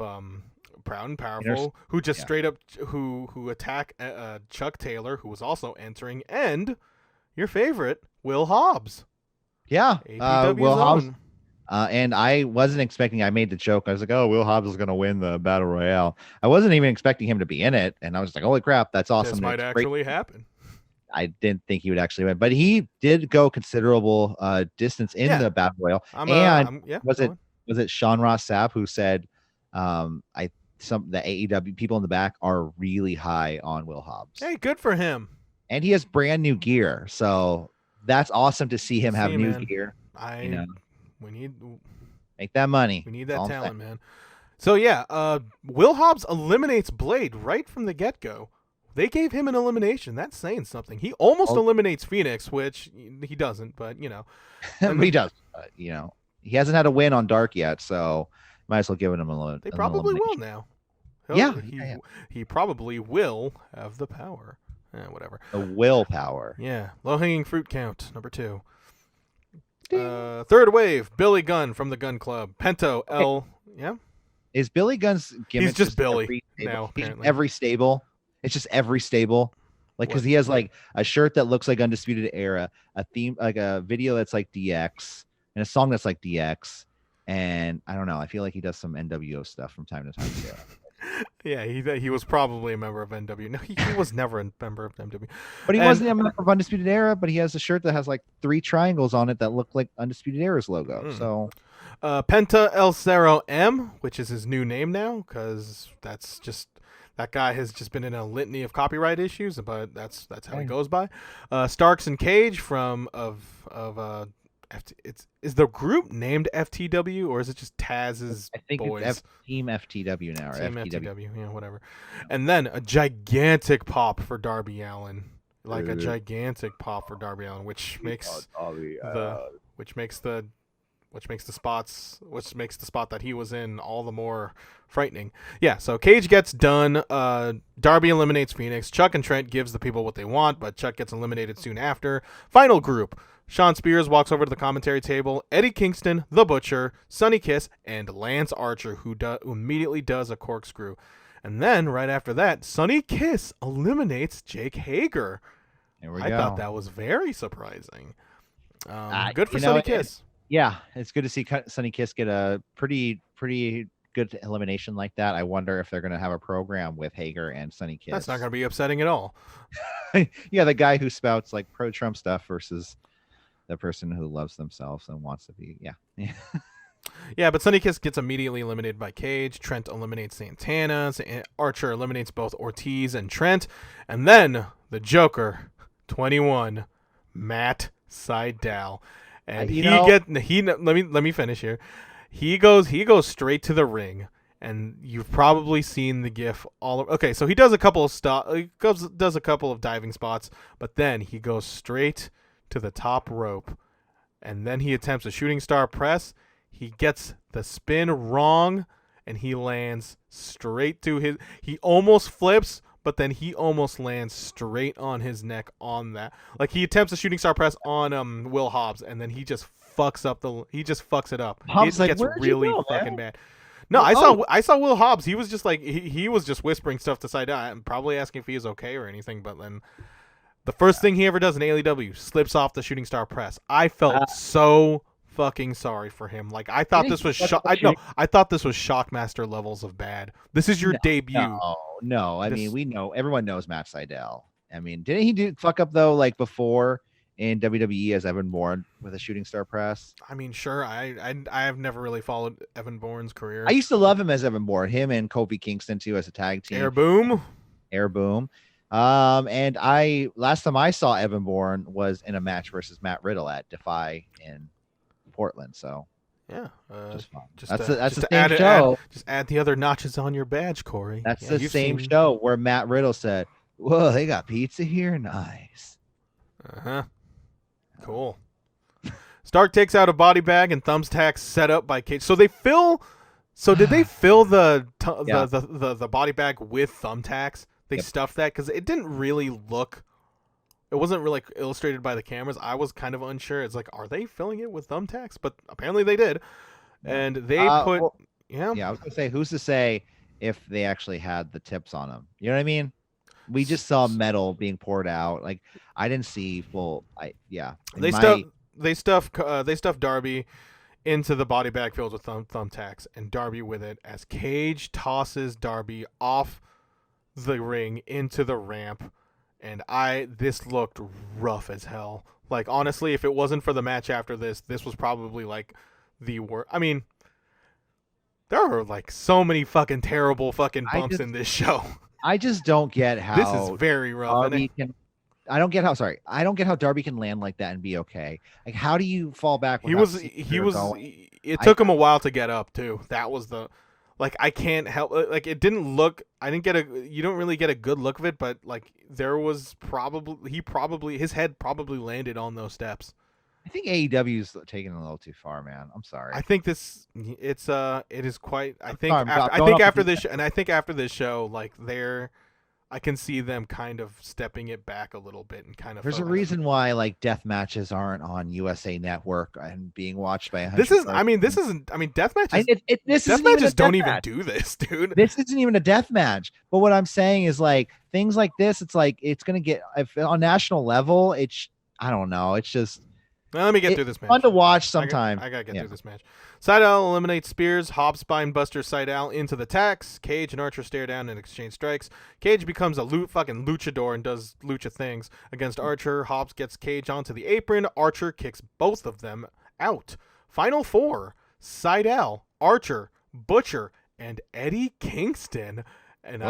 Proud and Powerful, who just straight up who attack Chuck Taylor, who was also entering, and your favorite, Will Hobbs. Yeah, Will Hobbs. Own. And I wasn't expecting. I made the joke. I was like, "Oh, Will Hobbs is going to win the battle royale." I wasn't even expecting him to be in it, and I was like, "Holy crap, that's awesome!" This might actually happen. I didn't think he would actually win, but he did go considerable distance in the battle royale. Was it Sean Ross Sapp who said, the AEW people in the back are really high on Will Hobbs. Hey, good for him. And he has brand new gear, so that's awesome to see him have new gear. We need make that money. We need that talent, man. So Will Hobbs eliminates Blade right from the get-go. They gave him an elimination. That's saying something. He almost eliminates Phoenix, which he doesn't, but he does. He hasn't had a win on Dark yet, so might as well give him a They probably will now. He probably will have the power. Whatever. The willpower. Yeah. Low-hanging fruit count, number 2. Third wave, Billy Gunn from the Gun Club. Pento L. Yeah. Is Billy Gunn's gimmick? He's just Billy now. Apparently, every stable. It's just every stable. Like, because he has like a shirt that looks like Undisputed Era, a theme, like a video that's like DX, and a song that's like DX. And I don't know. I feel like he does some NWO stuff from time to time too. Yeah, he was probably a member of NW. No, he was never a member of NW. But he wasn't a member of Undisputed Era, but he has a shirt that has like 3 triangles on it that look like Undisputed Era's logo. So Penta El Cerro M, which is his new name now, because that's just that guy has just been in a litany of copyright issues, but that's how he goes by. Starks and Cage from is the group named FTW, or is it just Taz's I think boys? It's Team FTW now, or Team FTW. Yeah, whatever. And then a gigantic pop for Darby Allin, a gigantic pop for Darby Allin, which makes the spot that he was in all the more frightening. Yeah, so Cage gets done. Darby eliminates Phoenix. Chuck and Trent gives the people what they want, but Chuck gets eliminated soon after. Final group. Sean Spears walks over to the commentary table. Eddie Kingston, The Butcher, Sonny Kiss, and Lance Archer, who immediately does a corkscrew. And then, right after that, Sonny Kiss eliminates Jake Hager. I thought that was very surprising. Good for Sonny Kiss. It's good to see Sonny Kiss get a pretty good elimination like that. I wonder if they're going to have a program with Hager and Sonny Kiss. That's not going to be upsetting at all. Yeah, the guy who spouts like pro-Trump stuff versus the person who loves themselves and wants to be. Yeah, but Sonny Kiss gets immediately eliminated by Cage. Trent eliminates Santana. Archer eliminates both Ortiz and Trent. And then the Joker, 21, Matt Sydal. And let me finish here. He goes straight to the ring, and you've probably seen the gif so he does a couple of does a couple of diving spots, but then he goes straight to the top rope, and then he attempts a shooting star press. He gets the spin wrong, and he lands straight to he almost flips, but then he almost lands straight on his neck on that. Like, he attempts a shooting star press on Will Hobbs, and then he just fucks it up. Hobbs it gets "Where'd really you go, fucking man?" bad. No, I saw Will Hobbs. He was just like he was just whispering stuff to Sydal and probably asking if he is okay or anything. But then the first thing he ever does in AEW slips off the shooting star press. I felt so fucking sorry for him. Like I thought this was I thought this was Shockmaster levels of bad. This is your debut. No. I mean, we know, everyone knows Matt Sydal. I mean, didn't he fuck up though, like before in WWE as Evan Bourne with a shooting star press? I mean, sure. I have never really followed Evan Bourne's career. I used to love him as Evan Bourne. Him and Kofi Kingston too as a tag team. Air Boom. And last time I saw Evan Bourne was in a match versus Matt Riddle at Defy in Portland. So yeah, that's the same show. Just add the other notches on your badge, Corey. That's the same show where Matt Riddle said, "Whoa, they got pizza here, nice." Cool. Stark takes out a body bag and thumbtacks set up by Cage. So they fill. So did they fill the body bag with thumbtacks? They stuffed that because it didn't really look. It wasn't really illustrated by the cameras. I was kind of unsure. It's like, are they filling it with thumbtacks? But apparently they did. And they put. Yeah, I was gonna say, who's to say if they actually had the tips on them? You know what I mean? We just saw metal being poured out. Like I didn't see full. They stuffed Darby into the body bag filled with thumbtacks, and Darby with it as Cage tosses Darby off the ring into the ramp. And this looked rough as hell. Like honestly, if it wasn't for the match after this was probably like the worst. I mean, there are like so many fucking terrible fucking bumps in this show. I just don't get how this is very rough. I don't get how Darby can land like that and be okay. Like, how do you fall back? It took him a while to get up too. That was the, like, I can't help. Like, it didn't look. You don't really get a good look of it, but like there was his head probably landed on those steps. I think AEW's taking it a little too far, man. I'm sorry. I think it is quite. I think after this show, like I can see them kind of stepping it back a little bit and kind of. There's a reason why like death matches aren't on USA Network and being watched by. Death matches. Death matches don't even do this, dude. This isn't even a death match. But what I'm saying is like things like this. It's like it's gonna get on national level. I don't know. It's just. Now, let me get through this match. Fun to watch sometime. I gotta get through this match. Sydal eliminates Spears. Hobbs spine buster Sydal into the tacks. Cage and Archer stare down and exchange strikes. Cage becomes a fucking luchador and does lucha things against Archer. Hobbs gets Cage onto the apron. Archer kicks both of them out. Final four: Sydal, Archer, Butcher, and Eddie Kingston. And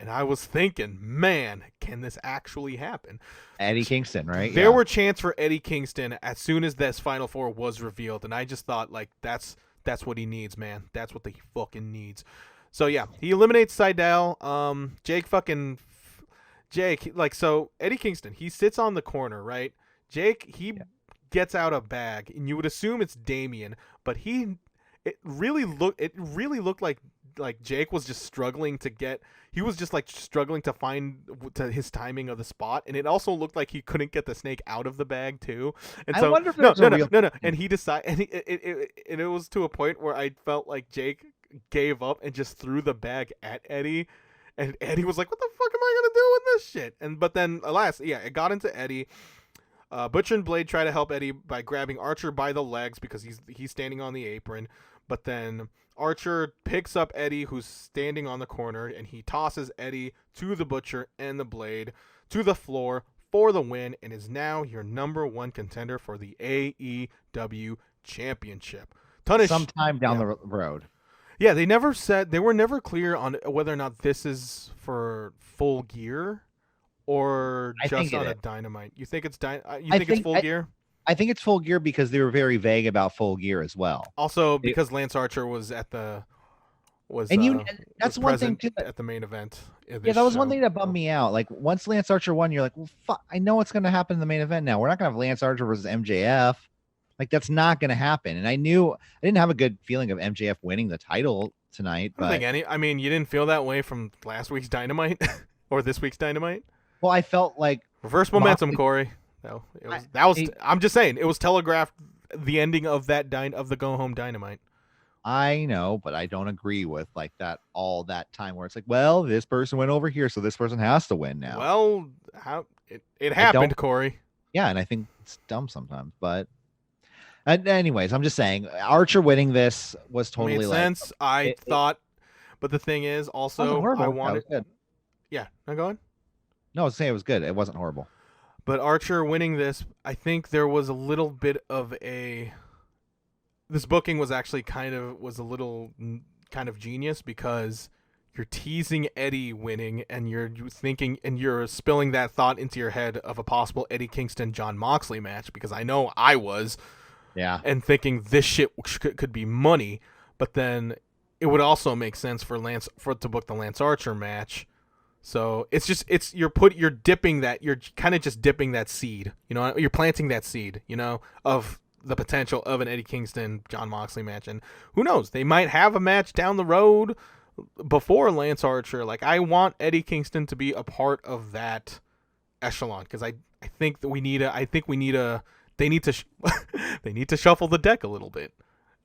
I was thinking, man, can this actually happen? Eddie Kingston, right? There were chants for Eddie Kingston as soon as this Final Four was revealed, and I just thought, like, that's what he needs, man. That's what he fucking needs. So, yeah, he eliminates Sydal. So Eddie Kingston, he sits on the corner, right? Jake, he gets out a bag, and you would assume it's Damien, but it really looked like Jake was just struggling to get. He was just like struggling to find his timing of the spot, and it also looked like he couldn't get the snake out of the bag too. And so I wonder if no. And he decided, and it was to a point where I felt like Jake gave up and just threw the bag at Eddie, and Eddie was like, "What the fuck am I gonna do with this shit?" But then alas, it got into Eddie. Butcher and Blade try to help Eddie by grabbing Archer by the legs because he's standing on the apron, but then Archer picks up Eddie, who's standing on the corner, and he tosses Eddie to the Butcher and the Blade to the floor for the win, and is now your number one contender for the AEW Championship. Sometime down the road. Yeah, they were never clear on whether or not this is for Full Gear or just on a Dynamite. You think it's it's Full Gear? I think it's Full Gear because they were very vague about Full Gear as well. Also, because Lance Archer was at the that's one thing too, at the main event. That was one thing that bummed me out. Like once Lance Archer won, you're like, well, fuck, I know what's going to happen in the main event now. We're not going to have Lance Archer versus MJF. Like that's not going to happen. And I didn't have a good feeling of MJF winning the title tonight. But you didn't feel that way from last week's Dynamite or this week's Dynamite. Well, I felt like reverse momentum, Corey. No, I'm just saying it was telegraphed the ending of the Go Home Dynamite I know, but I don't agree with like that all that time where it's like, well, this person went over here, so this person has to win now. Well, how it I don't. happened, Corey. Yeah, and I think it's dumb sometimes. But anyways, I'm just saying, Archer winning this was Made totally like sense. I it thought, but the thing is, wasn't also, I horrible. That was wanted. good. Yeah, I'm going. No, I was saying it was good. It wasn't horrible. But Archer winning this, I think there was a little bit of this booking was actually was a little kind of genius because you're teasing Eddie winning and you're thinking and you're spilling that thought into your head of a possible Eddie Kingston John Moxley match, because I know I was, Yeah. and thinking this shit could be money. But then it would also make sense for to book the Lance Archer match. So you're dipping you're kind of just dipping that seed, you're planting that seed, of the potential of an Eddie Kingston John Moxley match. And who knows, they might have a match down the road before Lance Archer. Like, I want Eddie Kingston to be a part of that echelon, because I think that they need to they need to shuffle the deck a little bit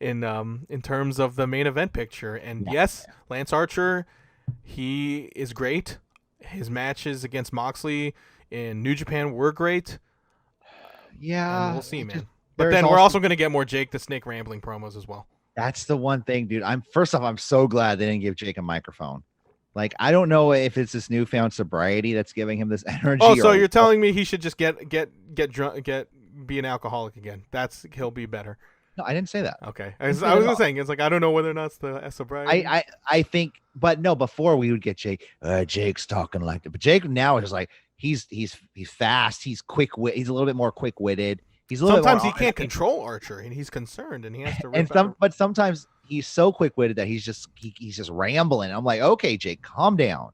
in terms of the main event picture. And yes, Lance Archer, he is great. His matches against Moxley in New Japan were great. Yeah. And we'll see, man. But then we're also going to get more Jake the Snake rambling promos as well. That's the one thing, dude. First off, I'm so glad they didn't give Jake a microphone. Like, I don't know if it's this newfound sobriety that's giving him this energy. Oh, so you're telling me he should just get drunk, be an alcoholic again? He'll be better. No, I didn't say that. Okay, I was just saying, it's like, I don't know whether or not it's the sobriety. I think, but no. Before we would get Jake, Jake's talking like that, but Jake now is like he's fast, he's quick wit, he's a little bit more quick witted. Sometimes he can't control Archer, and he's concerned, and he has to. But sometimes he's so quick witted that he's just rambling. I'm like, okay, Jake, calm down.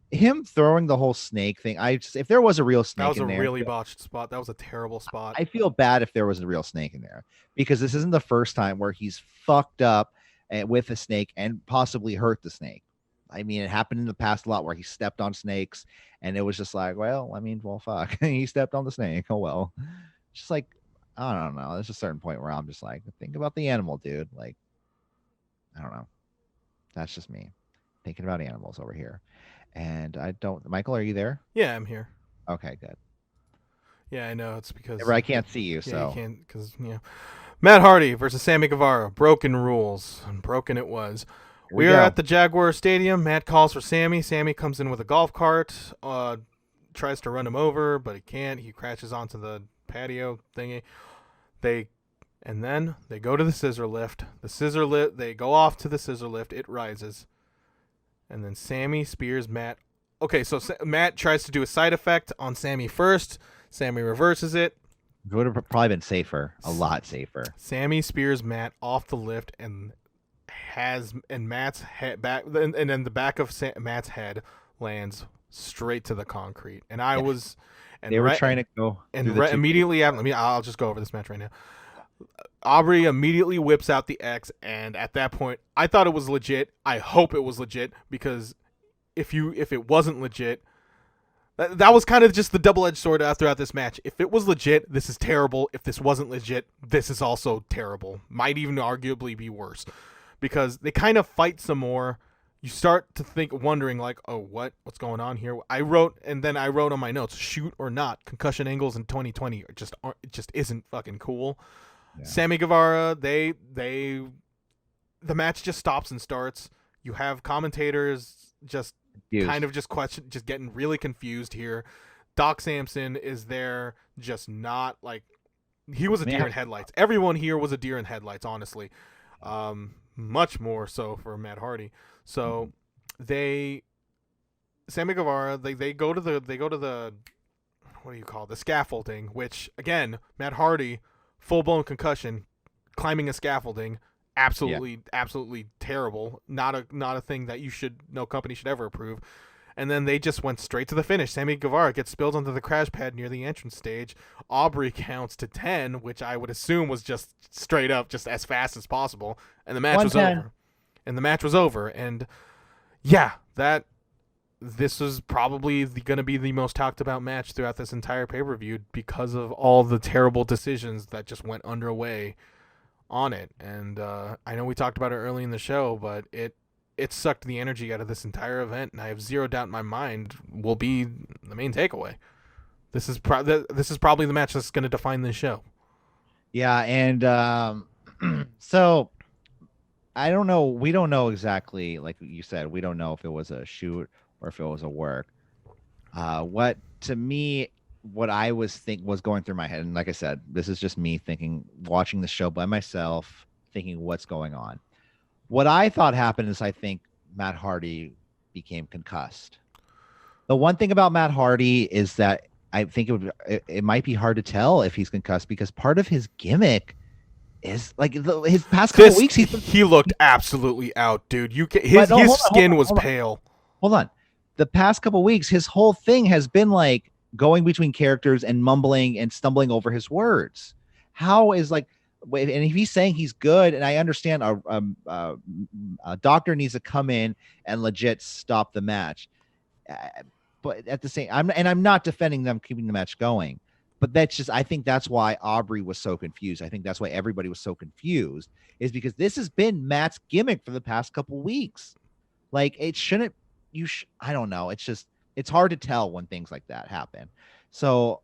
Him throwing the whole snake thing. If there was a real snake, that was a really botched spot. That was a terrible spot. I feel bad if there was a real snake in there, because this isn't the first time where he's fucked up with a snake and possibly hurt the snake. I mean, it happened in the past a lot where he stepped on snakes and it was just like, well, fuck. He stepped on the snake. Oh, well. Just like, I don't know. There's a certain point where I'm just like, think about the animal, dude. Like, I don't know. That's just me thinking about animals over here. And Michael, are you there? Yeah, I'm here. Okay, good. Yeah, I know. It's because I can't see you. Yeah, so you can't, because Matt Hardy versus Sammy Guevara. Broken rules, and broken it was. We are at the Jaguar Stadium. Matt calls for Sammy. Sammy comes in with a golf cart. Tries to run him over, but he can't. He crashes onto the patio thingy. And then they go to the scissor lift. They go off to the scissor lift. It rises. And then Sammy spears Matt. Okay, so Matt tries to do a side effect on Sammy first. Sammy reverses it. It would have probably been safer, a lot safer. Sammy spears Matt off the lift and Matt's head back, and then the back of Matt's head lands straight to the concrete. And they were trying to go. And immediately after, I'll just go over this match right now. Aubrey immediately whips out the X, and at that point, I thought it was legit. I hope it was legit, because if it wasn't legit, that was kind of just the double-edged sword throughout this match. If it was legit, this is terrible. If this wasn't legit, this is also terrible. Might even arguably be worse, because they kind of fight some more. You start to wondering like, oh, what's going on here? I wrote on my notes, shoot or not, concussion angles in 2020 it just isn't fucking cool. Yeah. Sammy Guevara, the match just stops and starts. You have commentators just kind of just getting really confused here. Doc Samson is there, just not like, he was a deer in headlights. Everyone here was a deer in headlights, honestly. Much more so for Matt Hardy. So Sammy Guevara, they go to the what do you call it? The scaffolding, which again, Matt Hardy, full blown concussion, climbing a scaffolding, absolutely terrible. Not a thing that no company should ever approve. And then they just went straight to the finish. Sammy Guevara gets spilled onto the crash pad near the entrance stage. Aubrey counts to 10, which I would assume was just straight up, just as fast as possible. And the match was over. And yeah, this was probably going to be the most talked about match throughout this entire pay-per-view, because of all the terrible decisions that just went underway on it. And I know we talked about it early in the show, but it sucked the energy out of this entire event, and I have zero doubt in my mind will be the main takeaway. This is probably the match that's going to define this show. Yeah, and so I don't know. We don't know exactly, like you said, we don't know if it was a shoot or if it was a work. What I was going through my head, and like I said, this is just me thinking, watching the show by myself, thinking what's going on. What I thought happened is I think Matt Hardy became concussed. The one thing about Matt Hardy is that I think it might be hard to tell if he's concussed, because part of his gimmick is like his past couple weeks. He looked absolutely out, dude. His skin was pale. Hold on. The past couple weeks, his whole thing has been like going between characters and mumbling and stumbling over his words. How is and if he's saying he's good, and I understand a doctor needs to come in and legit stop the match. But at the same, I'm not defending them keeping the match going, but I think that's why Aubrey was so confused. I think that's why everybody was so confused, is because this has been Matt's gimmick for the past couple weeks. Like, it shouldn't, I don't know. It's hard to tell when things like that happen. So,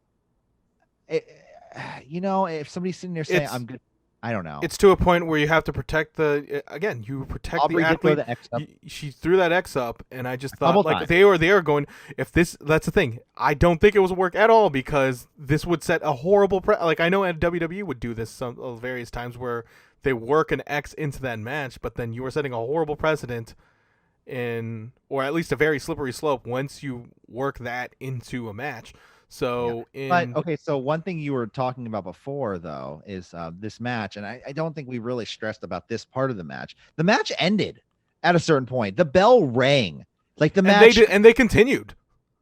if somebody's sitting there saying, I'm good, I don't know. It's to a point where you have to protect the athlete. She threw that X up, and I just thought, like, they are going. That's the thing. I don't think it was a work at all, because this would set a horrible like, I know WWE would do this various times where they work an X into that match, but then you are setting a horrible precedent or at least a very slippery slope once you work that into a match. So, so one thing you were talking about before, though, is this match, and I don't think we really stressed about this part of the match. The match ended at a certain point. The bell rang, like the match, and they continued.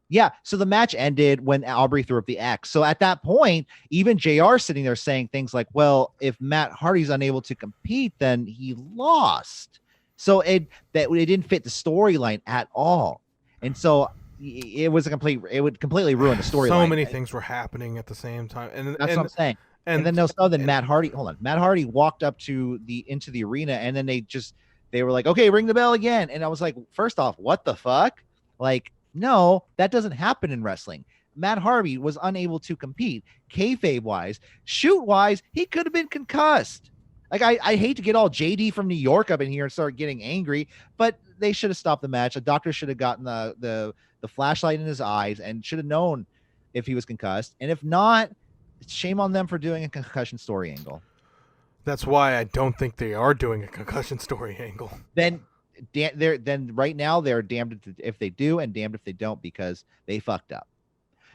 Yeah, so the match ended when Aubrey threw up the X. So at that point, even JR sitting there saying things like, "Well, if Matt Hardy's unable to compete, then he lost." So it didn't fit the storyline at all, and so it would completely ruin the storyline. So many things were happening at the same time, and that's what I'm saying. And then Matt Hardy walked up into the arena, and then they were like, "Okay, ring the bell again." And I was like, first off, what the fuck? Like, no, that doesn't happen in wrestling. Matt Hardy was unable to compete, kayfabe wise, shoot wise. He could have been concussed. Like, I hate to get all JD from New York up in here and start getting angry, but they should have stopped the match. A doctor should have gotten the flashlight in his eyes and should have known if he was concussed. And if not, shame on them for doing a concussion story angle. That's why I don't think they are doing a concussion story angle. Then right now they're damned if they do and damned if they don't, because they fucked up.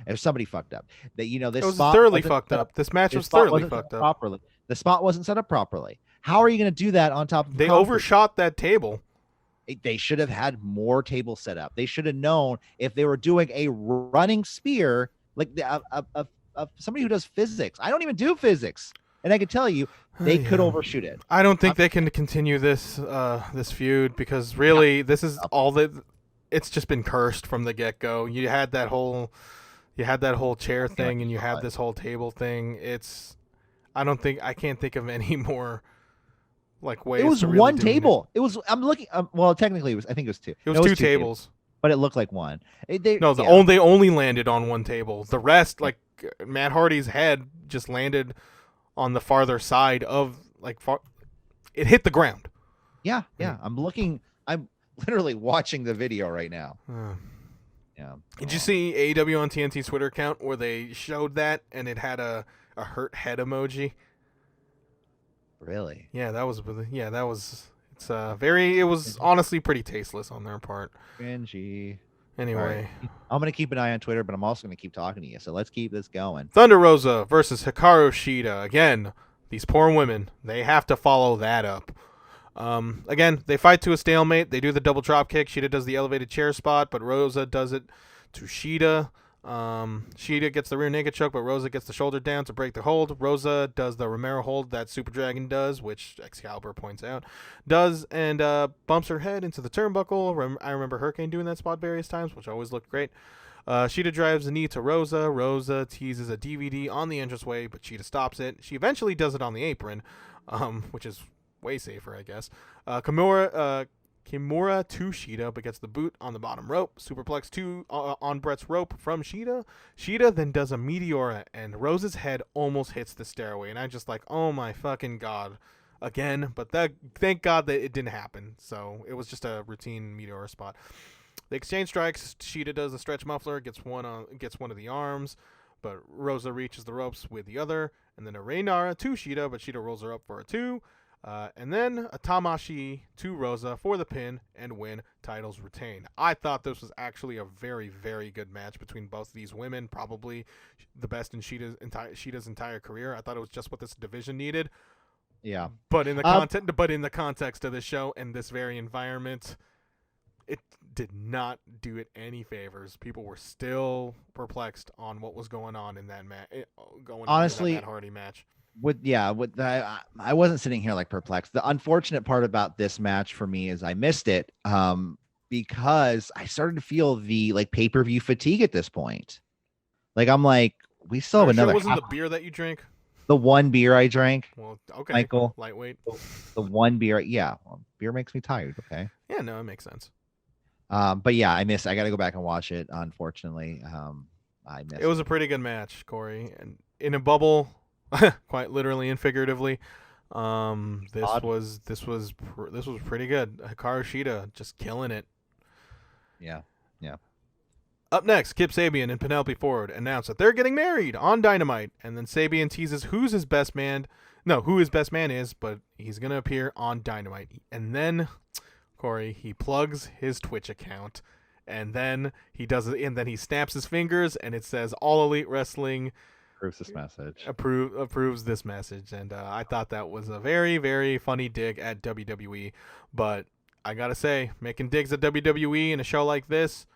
If somebody fucked up, this was thoroughly fucked up. This match was thoroughly fucked up properly. The spot wasn't set up properly. How are you going to do that on top of? They overshot that table. They should have had more tables set up. They should have known if they were doing a running spear, like somebody who does physics. I don't even do physics, and I can tell you they could overshoot it. I don't think they can continue this feud, because really this is all that. It's just been cursed from the get-go. You had that whole chair thing, and you have this whole table thing. I can't think of any more like ways. It was to really one table. It was. I'm looking. Well, technically, I think it was two. It was two tables, but it looked like one. They only landed on one table. The rest, like Matt Hardy's head, just landed on the farther side of it hit the ground. Yeah. I'm looking. I'm literally watching the video right now. Yeah. Did you see AEW on TNT's Twitter account where they showed that and it had a hurt head emoji? Really? Yeah, that was. It was honestly pretty tasteless on their part. Cringy. Anyway, right. I'm gonna keep an eye on Twitter, but I'm also gonna keep talking to you. So let's keep this going. Thunder Rosa versus Hikaru Shida. Again, these poor women. They have to follow that up. Again, they fight to a stalemate. They do the double drop kick. Shida does the elevated chair spot, but Rosa does it to Shida. Shida gets the rear naked choke, but Rosa gets the shoulder down to break the hold. Rosa does the Romero hold that Super Dragon does, which Excalibur points out, and bumps her head into the turnbuckle. I remember Hurricane doing that spot various times, which always looked great. Shida drives the knee to Rosa. Rosa teases a DVD on the entranceway, but Shida stops it. She eventually does it on the apron. which is way safer, I guess. Kimura to Shida, but gets the boot on the bottom rope. Superplex on Brett's rope from Shida. Shida then does a Meteora, and Rosa's head almost hits the stairway. And I'm just like, oh my fucking god. Again, but thank God that it didn't happen. So it was just a routine Meteora spot. They exchange strikes. Shida does a stretch muffler, gets one of the arms, but Rosa reaches the ropes with the other. And then a Reynara to Shida, but Shida rolls her up for a 2. And then a Tamashi to Rosa for the pin and win. Titles retained. I thought this was actually a very, very good match between both these women. Probably the best in Shida's entire career. I thought it was just what this division needed. Yeah. But in the the context of the show and this very environment, it did not do it any favors. People were still perplexed on what was going on in that match. Honestly, in that Matt Hardy match. I wasn't sitting here like perplexed. The unfortunate part about this match for me is I missed it because I started to feel the like pay-per-view fatigue at this point. Like I'm like, we still have another. Sure wasn't the beer that you drank? The one beer I drank. Well, okay, Michael. Lightweight. The one beer, yeah. Well, beer makes me tired. Okay. Yeah, no, it makes sense. But yeah, I got to go back and watch it. Unfortunately, I missed. It was a pretty good match, Corey, and in a bubble. Quite literally and figuratively. This was pretty good. Hikaru Shida just killing it. Yeah. Up next, Kip Sabian and Penelope Ford announce that they're getting married on Dynamite, and then Sabian teases who his best man is, but he's gonna appear on Dynamite. And then Corey, he plugs his Twitch account, and then he snaps his fingers, and it says All Elite Wrestling approves this message. Approves this message, and I thought that was a very, very funny dig at WWE. But I gotta say, making digs at WWE in a show like this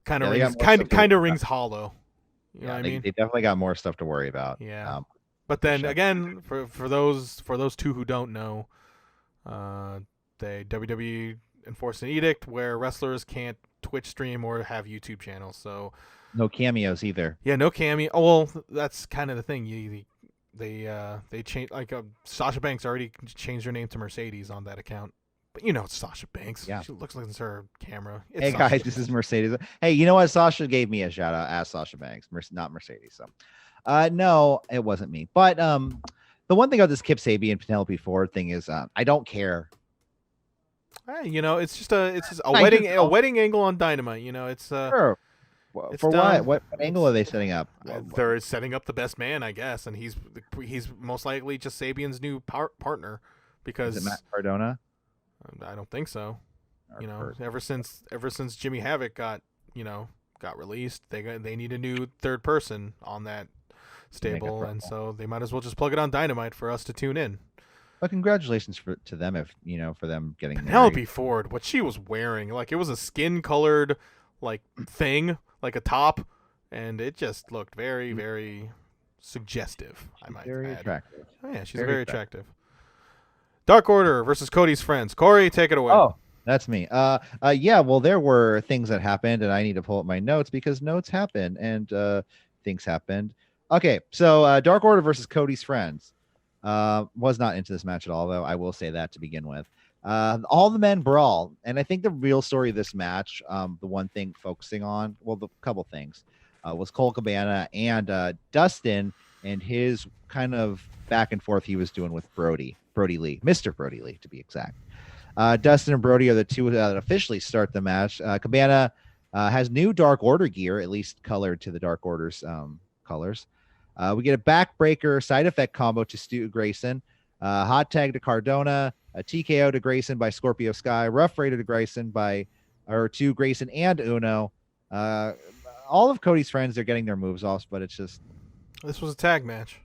kind of rings hollow. You know what I mean? They definitely got more stuff to worry about. Yeah. But then again, for those two who don't know, WWE enforced an edict where wrestlers can't Twitch stream or have YouTube channels. So. No cameos either. Yeah, no cameo. Oh, well, that's kind of the thing. They changed, like Sasha Banks already changed her name to Mercedes on that account. But you know it's Sasha Banks. Yeah. She looks like it's her camera. It's hey guys, this is Mercedes. Hey, you know what? Sasha gave me a shout out as Sasha Banks, not Mercedes. So, no, it wasn't me. But the one thing about this Kip Sabian and Penelope Ford thing is I don't care. Hey, it's just a wedding angle on Dynamite. It's sure. For done. What angle are they setting up? They're setting up the best man, I guess, and he's most likely just Sabian's new partner because is it Matt Cardona? I don't think so. Ever since Jimmy Havoc got released, they need a new third person on that stable, and so they might as well just plug it on Dynamite for us to tune in. Well, congratulations to them for them getting Penelope Ford. What she was wearing, like it was a skin colored like thing. Like a top, and it just looked very, very suggestive. I might very add. Attractive. Oh, yeah, she's very attractive. Dark Order versus Cody's friends. Corey, take it away. Oh, that's me. Yeah. Well, there were things that happened, and I need to pull up my notes because notes happen and things happened. Okay, so Dark Order versus Cody's friends. Was not into this match at all, though. I will say that to begin with. All the men brawl, and I think the real story of this match, the one thing focusing on, well, the couple things, was Colt Cabana and Dustin and his kind of back and forth he was doing with Brody Lee, Mr. Brody Lee to be exact. Dustin and Brody are the two that officially start the match. Cabana has new Dark Order gear, at least colored to the Dark Order's colors. We get a backbreaker side effect combo to Stu Grayson, hot tag to Cardona, a TKO to Grayson by Scorpio Sky, Rough Raider to Grayson to Grayson and Uno. All of Cody's friends are getting their moves off, but it's just. This was a tag match.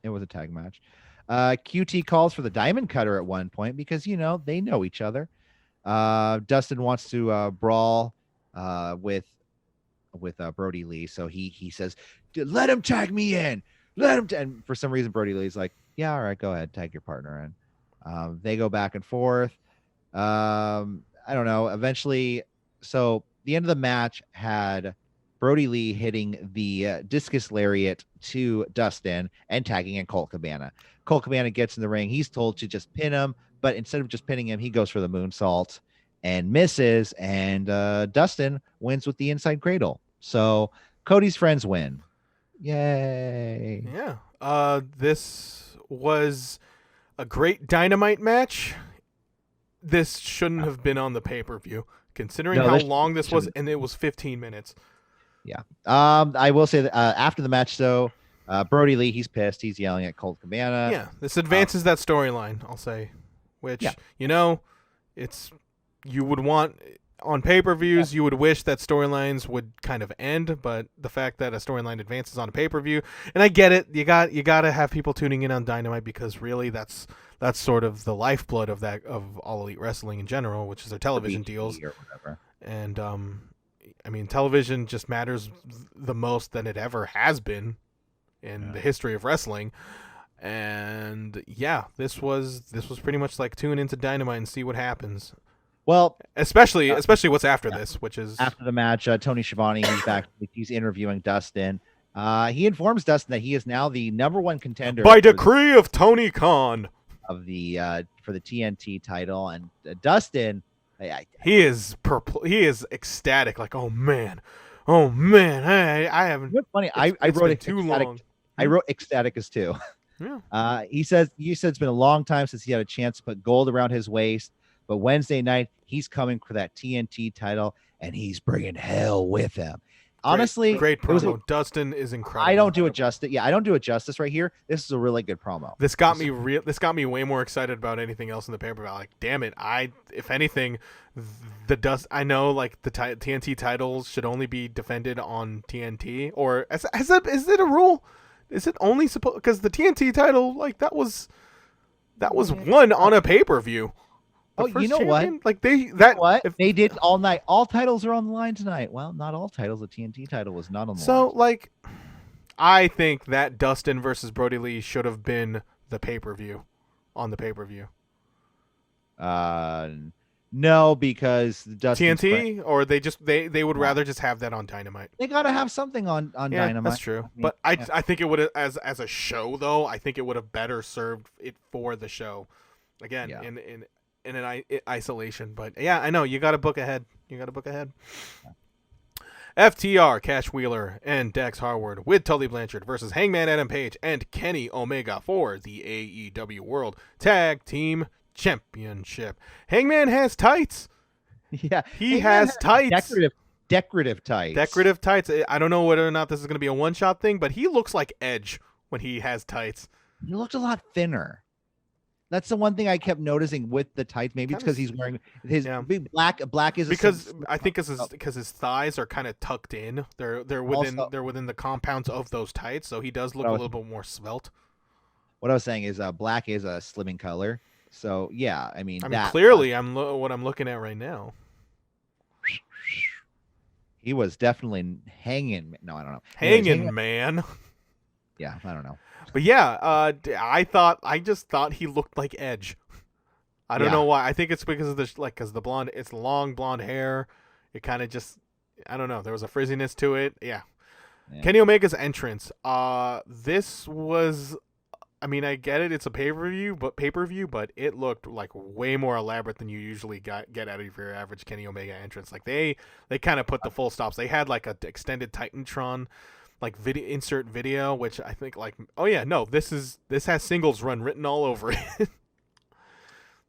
It was a tag match. QT calls for the Diamond Cutter at one point because, they know each other. Dustin wants to brawl with Brody Lee. So he says, let him tag me in. And for some reason, Brody Lee's like, yeah, all right, go ahead. Tag your partner in. They go back and forth. I don't know. Eventually, so the end of the match had Brody Lee hitting the discus lariat to Dustin and tagging in Colt Cabana. Colt Cabana gets in the ring. He's told to just pin him, but instead of just pinning him, he goes for the moonsault and misses, and Dustin wins with the inside cradle. So Cody's friends win. Yay. Yeah. This was a great Dynamite match. This shouldn't have been on the pay-per-view, considering how long this was, and it was 15 minutes. Yeah. I will say that after the match, though, Brody Lee, he's pissed. He's yelling at Colt Cabana. Yeah, this advances that storyline, I'll say, which, it's you would want on pay-per-views. You would wish that storylines would kind of end, but the fact that a storyline advances on a pay-per-view, and I get it, you got to have people tuning in on Dynamite, because really that's sort of the lifeblood of All Elite Wrestling in general, which is their television deals or whatever. And I mean, television just matters the most than it ever has been in the history of wrestling. And yeah, this was pretty much like tune into Dynamite and see what happens. Well, especially what's after this, which is after the match. Tony Schiavone, he's back. He's interviewing Dustin. He informs Dustin that he is now the #1 contender by decree of Tony Khan of the for the TNT title, and Dustin, he is ecstatic, like, oh man, I haven't. What's funny? I wrote it too ecstatic. long. I wrote ecstatic as too. Yeah. He said it's been a long time since he had a chance to put gold around his waist, but Wednesday night he's coming for that TNT title, and he's bringing hell with him. Honestly, great promo. Dustin is incredible. I don't do it justice. Yeah, I don't do it justice right here. This is a really good promo. This got me way more excited about anything else in the paper. Like, damn it! If anything, I know like the TNT titles should only be defended on TNT, or is it a rule? Is it only supposed, because the TNT title, like, that was won on a pay-per-view. Oh, you know what? Like they did all night. All titles are on the line tonight. Well, not all titles. The TNT title was not on the line. So, like, I think that Dustin versus Brody Lee should have been the pay-per-view, on the pay-per-view. No, because Dustin's TNT, or they would rather just have that on Dynamite. They gotta have something on Dynamite. That's true. But I think it would have, as a show though, I think it would have better served it for the show. Again, in an isolation. But yeah, I know you got to book ahead. FTR, Cash Wheeler, and Dax Harwood with Tully Blanchard versus Hangman Adam Page and Kenny Omega for the AEW World Tag Team Championship. Hangman has tights. Yeah, he has tights. Decorative tights. Decorative tights. I don't know whether or not this is going to be a one-shot thing, but he looks like Edge when he has tights. He looked a lot thinner. That's the one thing I kept noticing with the tights. Maybe it's because he's wearing his big black is because I think because his thighs are kind of tucked in. They're within the compounds of those tights, so he does look a little bit more svelte. What I was saying is black is a slimming color. So yeah, I mean clearly what I'm looking at right now. He was definitely hanging. No, I don't know. Hanging man. Yeah, I don't know. But yeah, I just thought he looked like Edge. I don't know why. I think it's because of the blonde. It's long blonde hair. It kind of just, I don't know. There was a frizziness to it. Yeah. Kenny Omega's entrance. This was, I mean, I get it. It's a pay-per-view, but it looked like way more elaborate than you usually get out of your average Kenny Omega entrance. Like they kind of put the full stops. They had like a extended Titantron, like insert video, which I think like, oh yeah, no, this has Singles Run written all over it.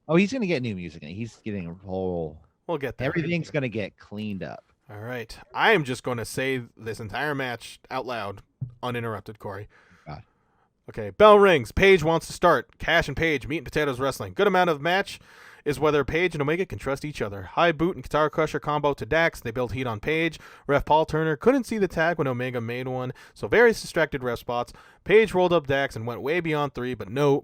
Oh, he's gonna get new music, and he's getting a whole. We'll get there. Everything's gonna get cleaned up. All right, I am just going to say this entire match out loud, uninterrupted, Corey. God. Okay, bell rings. Paige wants to start. Cash and Paige, meat and potatoes wrestling. Good amount of match is whether Paige and Omega can trust each other. High boot and guitar crusher combo to Dax. They build heat on Paige. Ref Paul Turner couldn't see the tag when Omega made one, so various distracted ref spots. Paige rolled up Dax and went way beyond 3, but no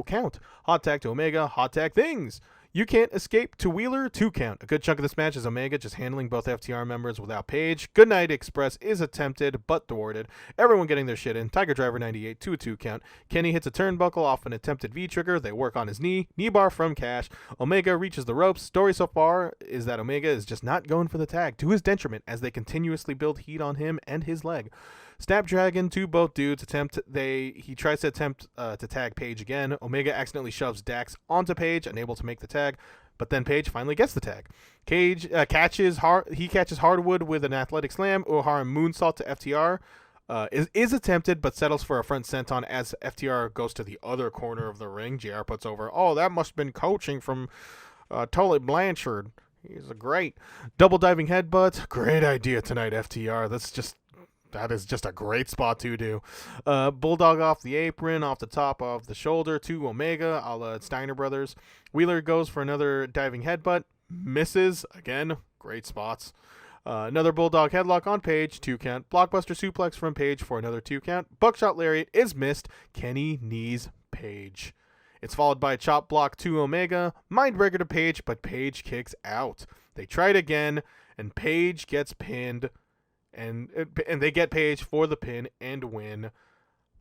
count. Hot tag to Omega. Hot tag things. You can't escape to Wheeler 2 count. A good chunk of this match is Omega just handling both FTR members without Page. Goodnight Express is attempted but thwarted. Everyone getting their shit in. Tiger Driver 98 to a 2 count. Kenny hits a turnbuckle off an attempted V-trigger. They work on his knee. Knee bar from Cash. Omega reaches the ropes. Story so far is that Omega is just not going for the tag, to his detriment, as they continuously build heat on him and his leg. Snapdragon to both dudes. He tries to attempt to tag Page again. Omega accidentally shoves Dax onto Page, unable to make the tag, but then Page finally gets the tag. Cage catches Hardwood with an athletic slam. O'Hara moonsault to FTR. Is attempted, but settles for a front senton as FTR goes to the other corner of the ring. JR puts over, oh, that must have been coaching from Tully Blanchard. He's a great double diving headbutt. Great idea tonight, FTR. That is just a great spot to do. Bulldog off the apron, off the top of the shoulder to Omega, a la Steiner Brothers. Wheeler goes for another diving headbutt. Misses. Again, great spots. Another Bulldog headlock on Page, 2 count. Blockbuster suplex from Page for another 2 count. Buckshot Lariat is missed. Kenny knees Page. It's followed by a chop block to Omega. Mindbreaker to Page, but Page kicks out. They try it again, and Page gets pinned. And they get Page for the pin and win.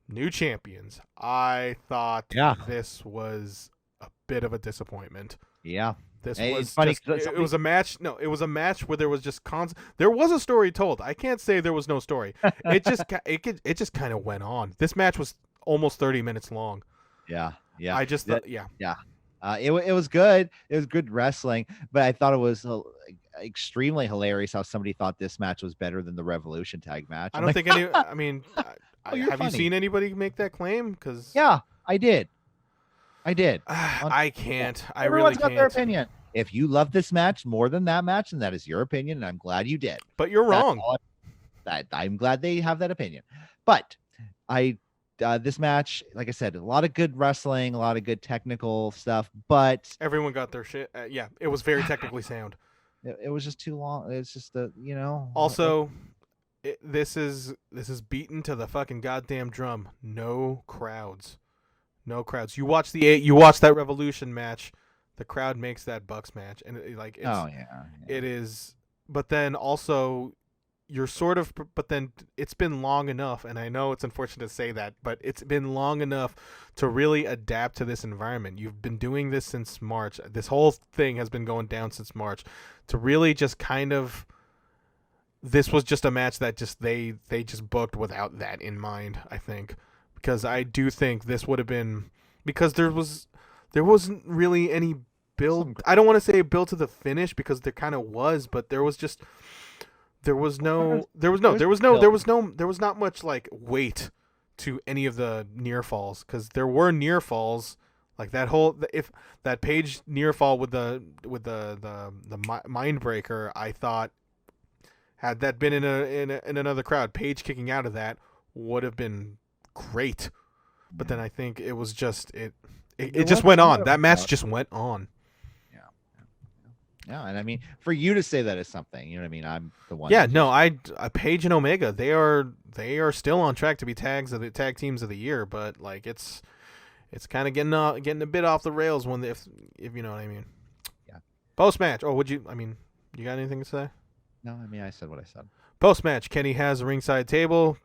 New champions. I thought this was a bit of a disappointment. Yeah. This was funny. It was a match. No, it was a match where there was just there was a story told. I can't say there was no story. It just kind of went on. This match was almost 30 minutes long. Yeah. I just thought, it was good. It was good wrestling, but I thought it was extremely hilarious how somebody thought this match was better than the Revolution tag match. I don't think any. I mean, have you seen anybody make that claim? Because I did. I can't. I Everyone's really can't. got their opinion. If you love this match more than that match, and that is your opinion, and I'm glad you did. But you're wrong. I'm glad they have that opinion. But this match, like I said, a lot of good wrestling, a lot of good technical stuff, but everyone got their shit. It was very technically sound. It was just too long. It's just Also, this is beaten to the fucking goddamn drum. No crowds. You watch that Revolution match. The crowd makes that Bucks match, and it is. But then also, you're sort of. But then it's been long enough, and I know it's unfortunate to say that, but it's been long enough to really adapt to this environment. You've been doing this since March. This whole thing has been going down since March. To really just kind of. This was just a match that they just booked without that in mind, I think. Because I do think this would have been, because there wasn't really any build. I don't want to say build to the finish, because there kind of was, but there was not much like weight to any of the near falls, because there were near falls, like if that Page near fall with the Mindbreaker, I thought had that been in another crowd, Page kicking out of that would have been great. But then I think it was just it just went on. That match just went on. Yeah, and I mean, for you to say that is something, you know what I mean? I'm the one. Yeah, no, Page and Omega, they are still on track to be tag teams of the year, but like it's kind of getting a bit off the rails when if you know what I mean. Yeah. Post match. Oh, you got anything to say? No, I mean, I said what I said. Post match, Kenny has a ringside table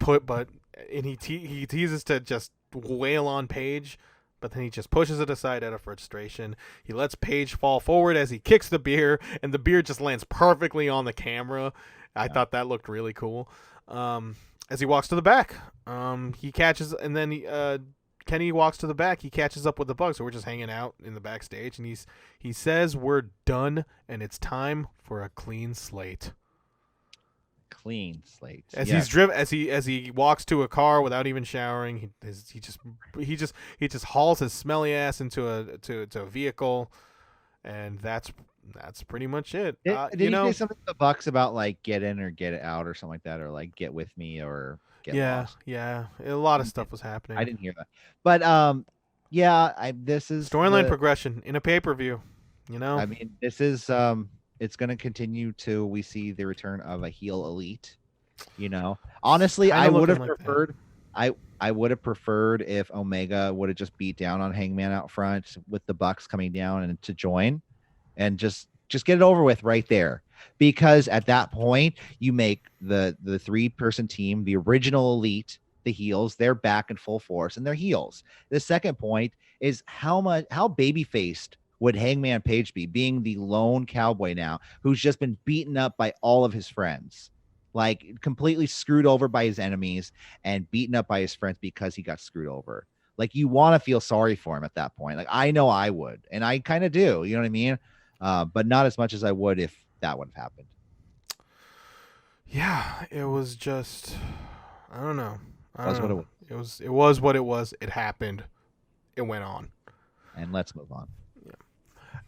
and he teases to just wail on Page, but then he just pushes it aside out of frustration. He lets Page fall forward as he kicks the beer, and the beer just lands perfectly on the camera. I thought that looked really cool. As he walks to the back, he catches, and then Kenny walks to the back. He catches up with the Bucks, so we're just hanging out in the backstage, and he says we're done, and it's time for a clean slate. Clean slate. As he walks to a car without even showering, he just hauls his smelly ass into a vehicle, and that's pretty much it. Did he say something to the Bucks about like get in or get out or something like that, or like get with me or get lost? Yeah, a lot of stuff was happening. I didn't hear that, but this is storyline progression in a pay-per-view. I mean, this is it's going to continue till we see the return of a heel elite. Honestly, I would have preferred. I would have preferred if Omega would have just beat down on Hangman out front with the Bucks coming down and to join. and just get it over with right there. Because at that point, you make the 3-person team, the original Elite, the heels, they're back in full force and they're heels. The second point is how baby faced would Hangman Page be, being the lone cowboy now who's just been beaten up by all of his friends, like completely screwed over by his enemies and beaten up by his friends because he got screwed over. Like, you want to feel sorry for him at that point. Like, I know I would, and I kind of do, you know what I mean? But not as much as I would if that would have happened. Yeah, it was just, I don't know. That's what it was. It was what it was. It happened. It went on. And let's move on.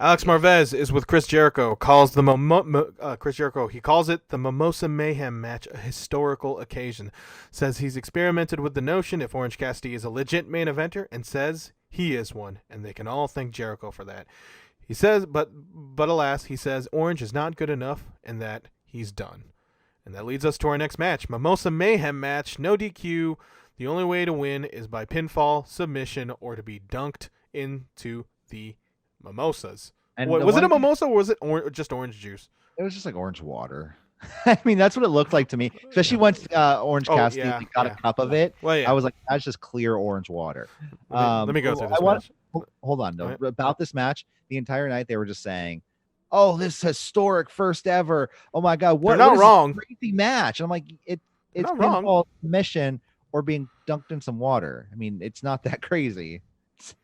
Alex Marvez is with Chris Jericho. Chris Jericho. He calls it the Mimosa Mayhem match, a historical occasion. Says he's experimented with the notion if Orange Cassidy is a legit main eventer, and says he is one, and they can all thank Jericho for that. He says, but alas, he says Orange is not good enough, and that he's done. And that leads us to our next match, Mimosa Mayhem match, no DQ. The only way to win is by pinfall, submission, or to be dunked into the mimosas. And was it a mimosa or was it just orange juice? It was just like orange water. I mean, that's what it looked like to me, especially once Orange Cassidy got a cup of it. Well, yeah. I was like, that's just clear orange water. Let me go through this match. Hold on, though. About this match, the entire night they were just saying, oh, this historic first ever. Oh my God, They're not wrong. Crazy match. And I'm like, it's pinfall, submission, or being dunked in some water. I mean, it's not that crazy. It's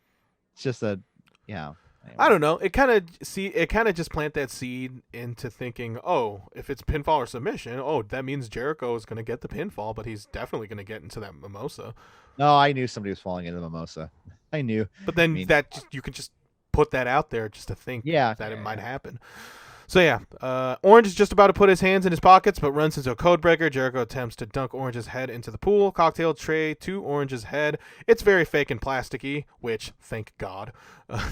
just a, yeah. Anyway. I don't know. It kind of just plant that seed into thinking, oh, if it's pinfall or submission, oh, that means Jericho is going to get the pinfall, but he's definitely going to get into that mimosa. No, I knew somebody was falling into the mimosa. I knew. But then you can just put that out there just to think that it might happen. So yeah, Orange is just about to put his hands in his pockets, but runs into a code breaker. Jericho attempts to dunk Orange's head into the pool. Cocktail tray to Orange's head. It's very fake and plasticky, which, thank God.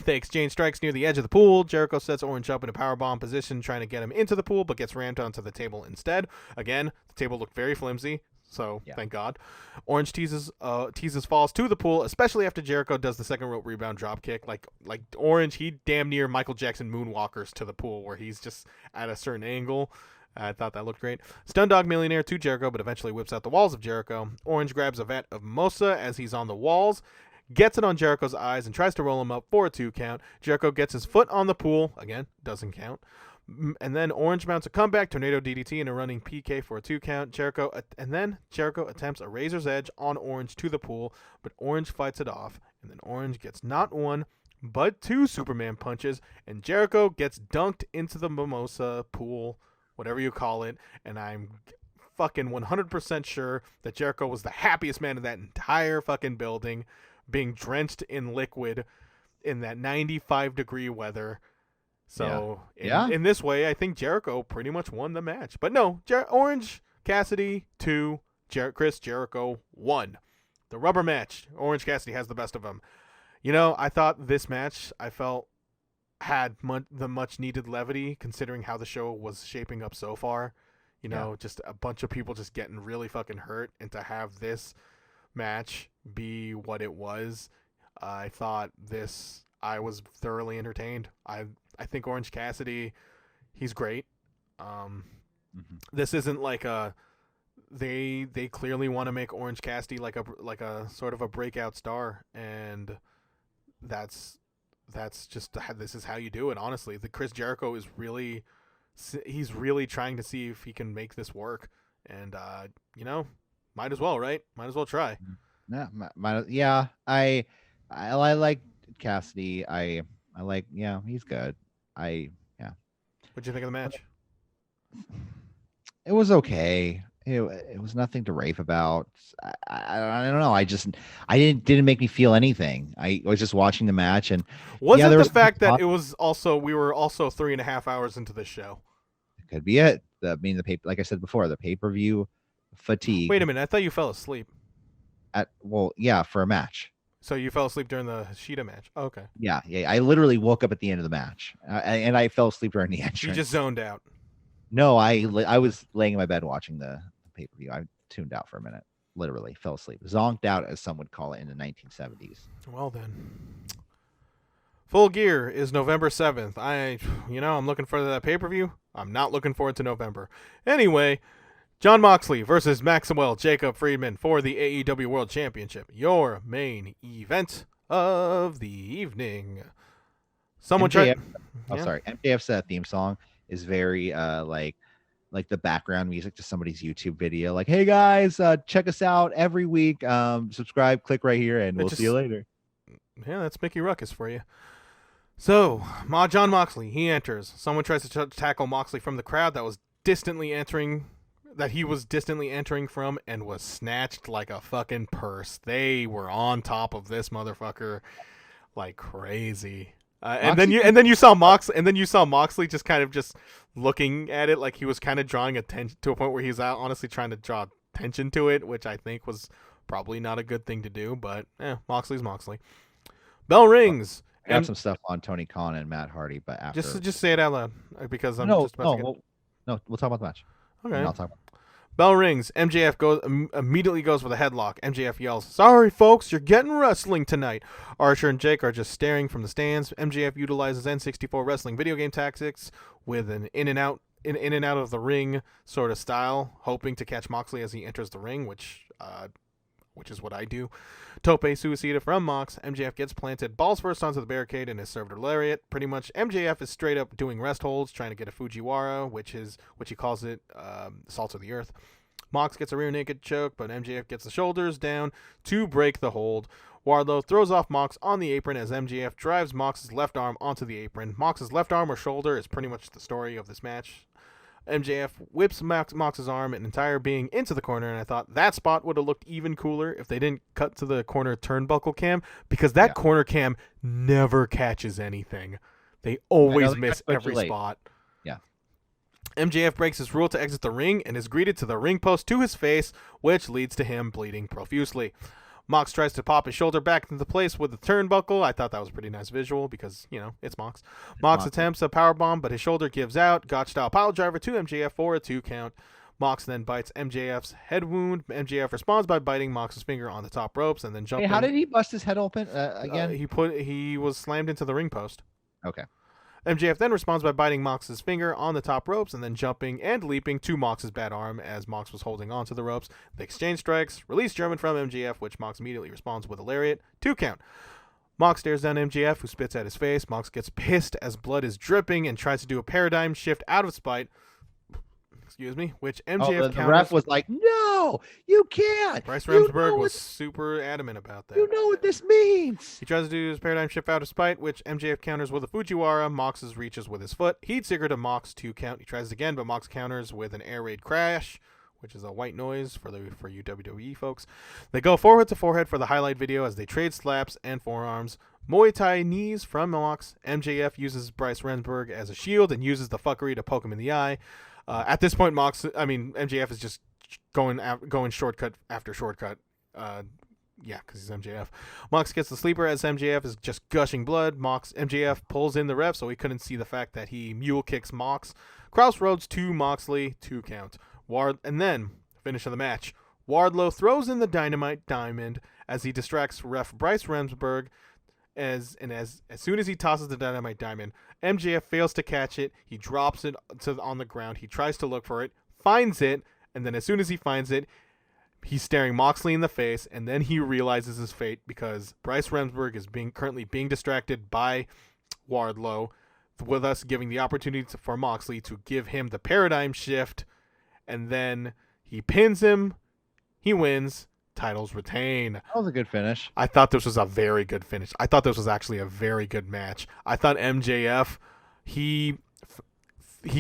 They exchange strikes near the edge of the pool. Jericho sets Orange up in a powerbomb position, trying to get him into the pool, but gets rammed onto the table instead. Again, the table looked very flimsy. So thank God. Orange teases falls to the pool, especially after Jericho does the second rope rebound drop kick. Like Orange, he damn near Michael Jackson moonwalkers to the pool where he's just at a certain angle. I thought that looked great. Stun Dog Millionaire to Jericho, but eventually whips out the walls of Jericho. Orange grabs a vat of Mimosa as he's on the walls, gets it on Jericho's eyes, and tries to roll him up for a 2 count. Jericho gets his foot on the pool. Again, doesn't count. And then Orange mounts a comeback tornado DDT and a running PK for a 2 count. Jericho attempts a razor's edge on Orange to the pool, but Orange fights it off. And then Orange gets not 1, but 2 Superman punches, and Jericho gets dunked into the mimosa pool, whatever you call it. And I'm fucking 100% sure that Jericho was the happiest man in that entire fucking building, being drenched in liquid in that 95-degree weather. So in this way, I think Jericho pretty much won the match. But no, Orange Cassidy 2, Chris Jericho 1. The rubber match. Orange Cassidy has the best of them. You know, I thought this match, had the much needed levity considering how the show was shaping up so far. You know, just a bunch of people just getting really fucking hurt, and to have this match be what it was, I was thoroughly entertained. I think Orange Cassidy, he's great. This isn't like they clearly want to make Orange Cassidy like a sort of a breakout star, and that's just this is how you do it. Honestly, the Chris Jericho is he's really trying to see if he can make this work, and might as well, right? Might as well try. Yeah, I like Cassidy. I like, he's good. What'd you think of the match? It was okay. It was nothing to rave about. I don't know. Didn't make me feel anything. I was just watching the match, and was it the fact that we were also 3.5 hours into the show? It could be it. Like I said before, the pay-per-view fatigue. Wait a minute, I thought you fell asleep. For a match. So you fell asleep during the Shida match? Oh, okay. Yeah. I literally woke up at the end of the match, and I fell asleep during the entrance. You just zoned out. No, I was laying in my bed watching the pay-per-view. I tuned out for a minute. Literally fell asleep. Zonked out, as some would call it in the 1970s. Well then. Full Gear is November 7th. I'm looking forward to that pay-per-view. I'm not looking forward to November. Anyway, Jon Moxley versus Maxwell Jacob Friedman for the AEW World Championship. Your main event of the evening. Someone MJF, tried. sorry. MJF's theme song is very like the background music to somebody's YouTube video. Like, hey guys, check us out every week. Subscribe, click right here, and we'll see you later. Yeah, that's Mickey Ruckus for you. So, Jon Moxley, he enters. Someone tries to tackle Moxley from the crowd that he was distantly entering from, and was snatched like a fucking purse. They were on top of this motherfucker like crazy. And then you saw Moxley just kind of just looking at it like he was kind of drawing attention to a point where he's honestly trying to draw attention to it, which I think was probably not a good thing to do. But Moxley's Moxley. Bell rings. I got some stuff on Tony Khan and Matt Hardy, but after just say it out loud because I'm we'll talk about the match. Okay. I'll talk about it. Bell rings. MJF immediately goes for the headlock. MJF yells, "Sorry, folks, you're getting wrestling tonight." Archer and Jake are just staring from the stands. MJF utilizes N64 wrestling video game tactics with an in and out of the ring sort of style, hoping to catch Moxley as he enters the ring, which is what I do. Tope Suicida from Mox. MJF gets planted balls first onto the barricade and is served a lariat. Pretty much, MJF is straight up doing rest holds, trying to get a Fujiwara, which he calls it Salt of the Earth. Mox gets a rear naked choke, but MJF gets the shoulders down to break the hold. Wardlow throws off Mox on the apron as MJF drives Mox's left arm onto the apron. Mox's left arm or shoulder is pretty much the story of this match. MJF whips Mox's arm an entire being into the corner, and I thought that spot would have looked even cooler if they didn't cut to the corner turnbuckle cam, because that corner cam never catches anything. They always miss every spot. Yeah. MJF breaks his rule to exit the ring and is greeted to the ring post to his face, which leads to him bleeding profusely. Mox tries to pop his shoulder back into place with the turnbuckle. I thought that was a pretty nice visual because, it's Mox. Mox attempts a powerbomb, but his shoulder gives out. Gotch-style pile driver to MJF for a 2 count. Mox then bites MJF's head wound. MJF responds by biting Mox's finger on the top ropes and then jumping. Hey, how did he bust his head open again? He was slammed into the ring post. Okay. MJF then responds by biting Mox's finger on the top ropes and then jumping and leaping to Mox's bad arm as Mox was holding onto the ropes. They exchange strikes, release German from MJF, which Mox immediately responds with a lariat. 2 count. Mox stares down MJF, who spits at his face. Mox gets pissed as blood is dripping and tries to do a paradigm shift out of spite. Which MJF the ref was like, "No, you can't." Bryce Remsburg was super adamant about that. You know what this means. He tries to do his paradigm shift out of spite, which MJF counters with a Fujiwara. Mox reaches with his foot. Heat seeker to Mox 2 count. He tries again, but Mox counters with an air raid crash, which is a white noise for you WWE folks. They go forehead to forehead for the highlight video as they trade slaps and forearms. Muay Thai knees from Mox. MJF uses Bryce Remsburg as a shield and uses the fuckery to poke him in the eye. At this point, MJF is just going shortcut after shortcut. Because he's MJF. Mox gets the sleeper as MJF is just gushing blood. MJF pulls in the ref, so he couldn't see the fact that he mule kicks Mox. Crossroads to Moxley, 2 count. And then, finish of the match. Wardlow throws in the dynamite diamond as he distracts ref Bryce Remsburg. As soon as he tosses the dynamite diamond, MJF fails to catch it. He drops it on the ground. He tries to look for it, finds it, and then as soon as he finds it, he's staring Moxley in the face, and then he realizes his fate because Bryce Remsburg is currently being distracted by Wardlow, with us giving the opportunity for Moxley to give him the paradigm shift, and then he pins him. He wins. Titles retain. That was a good finish. I thought this was a very good finish. I thought this was actually a very good match. I thought MJF, he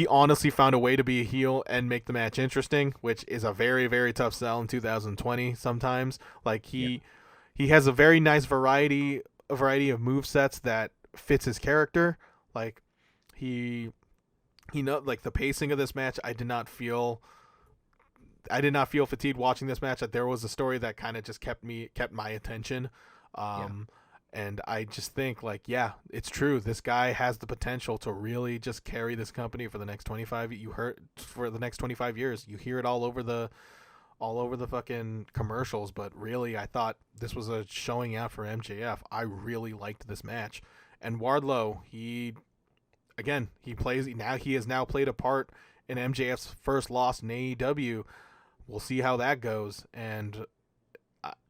honestly found a way to be a heel and make the match interesting, which is a very, very tough sell in 2020 sometimes. Like he has a very nice variety of movesets that fits his character. Like like the pacing of this match, I did not feel fatigued watching this match. That there was a story that kind of just kept my attention. And I just think it's true. This guy has the potential to really just carry this company for the next 25. For the next 25 years. You hear it all over the fucking commercials. But really, I thought this was a showing out for MJF. I really liked this match, And Wardlow, he has now played a part in MJF's first loss in AEW. We'll see how that goes. And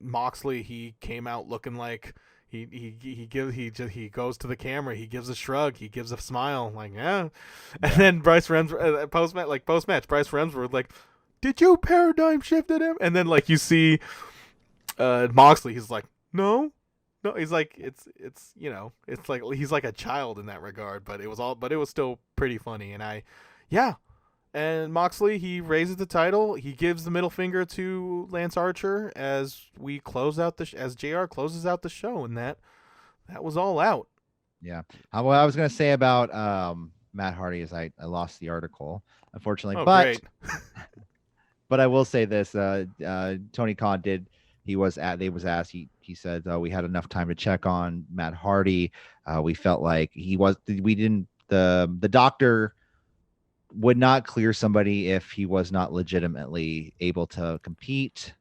Moxley, he came out looking like he goes to the camera, he gives a shrug, he gives a smile, like yeah. And then Bryce Remsburg post match, Bryce Remsburg like, did you paradigm shifted him? And then like you see Moxley, he's like, no, he's like it's it's like he's like a child in that regard, but it was still pretty funny. And and Moxley, he raises the title. He gives the middle finger to Lance Archer as we close out as JR closes out the show, and that was all out. Yeah. What I was gonna say about Matt Hardy is I lost the article, unfortunately. But but I will say this: Tony Khan did. They was asked. He said we had enough time to check on Matt Hardy. We felt like the doctor would not clear somebody if he was not legitimately able to compete,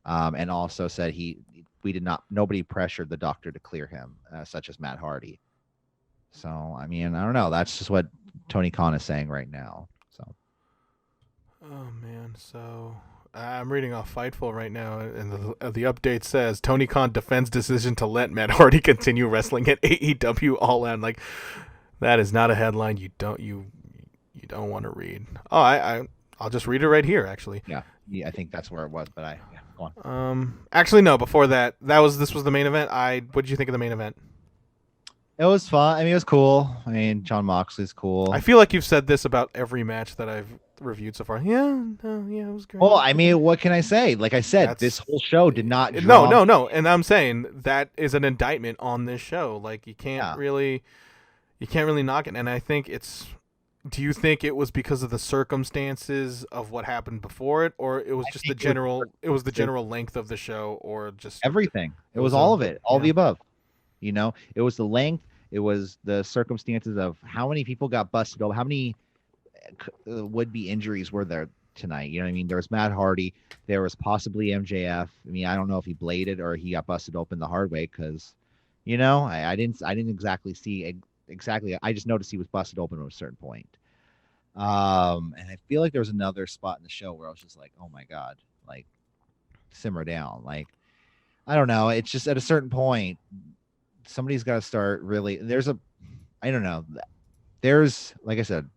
and also said nobody pressured the doctor to clear him, such as Matt Hardy. So I mean, I don't know. That's just what Tony Khan is saying right now. So. Oh man, so I'm reading off Fightful right now, and the update says Tony Khan defends decision to let Matt Hardy continue wrestling at AEW All Out. Like, that is not a headline you don't want to read. Oh, I'll just read it right here, actually. Yeah, I think that's where it was, but go on. Actually, no. Before that, this was the main event. What did you think of the main event? It was fun. I mean, it was cool. I mean, Jon Moxley's cool. I feel like you've said this about every match that I've reviewed so far. Yeah, it was great. Well, I mean, what can I say? Like I said, this whole show did not draw. No. And I'm saying that is an indictment on this show. Like, you can't really knock it. And I think do you think it was because of the circumstances of what happened before it, or it was just the general length of the show, or just everything? It was all of it, all the above. You know, it was the length, it was the circumstances of how many people got busted over, how many would-be injuries were there tonight. You know what I mean? There was Matt Hardy, there was possibly MJF. I mean, I don't know if he bladed or he got busted open the hard way, because, you know, I didn't exactly see exactly. I just noticed he was busted open at a certain point. And I feel like there was another spot in the show where I was just like, oh my God, like, simmer down. Like, I don't know. It's just at a certain point, somebody's got to start really. I don't know. There's, like I said,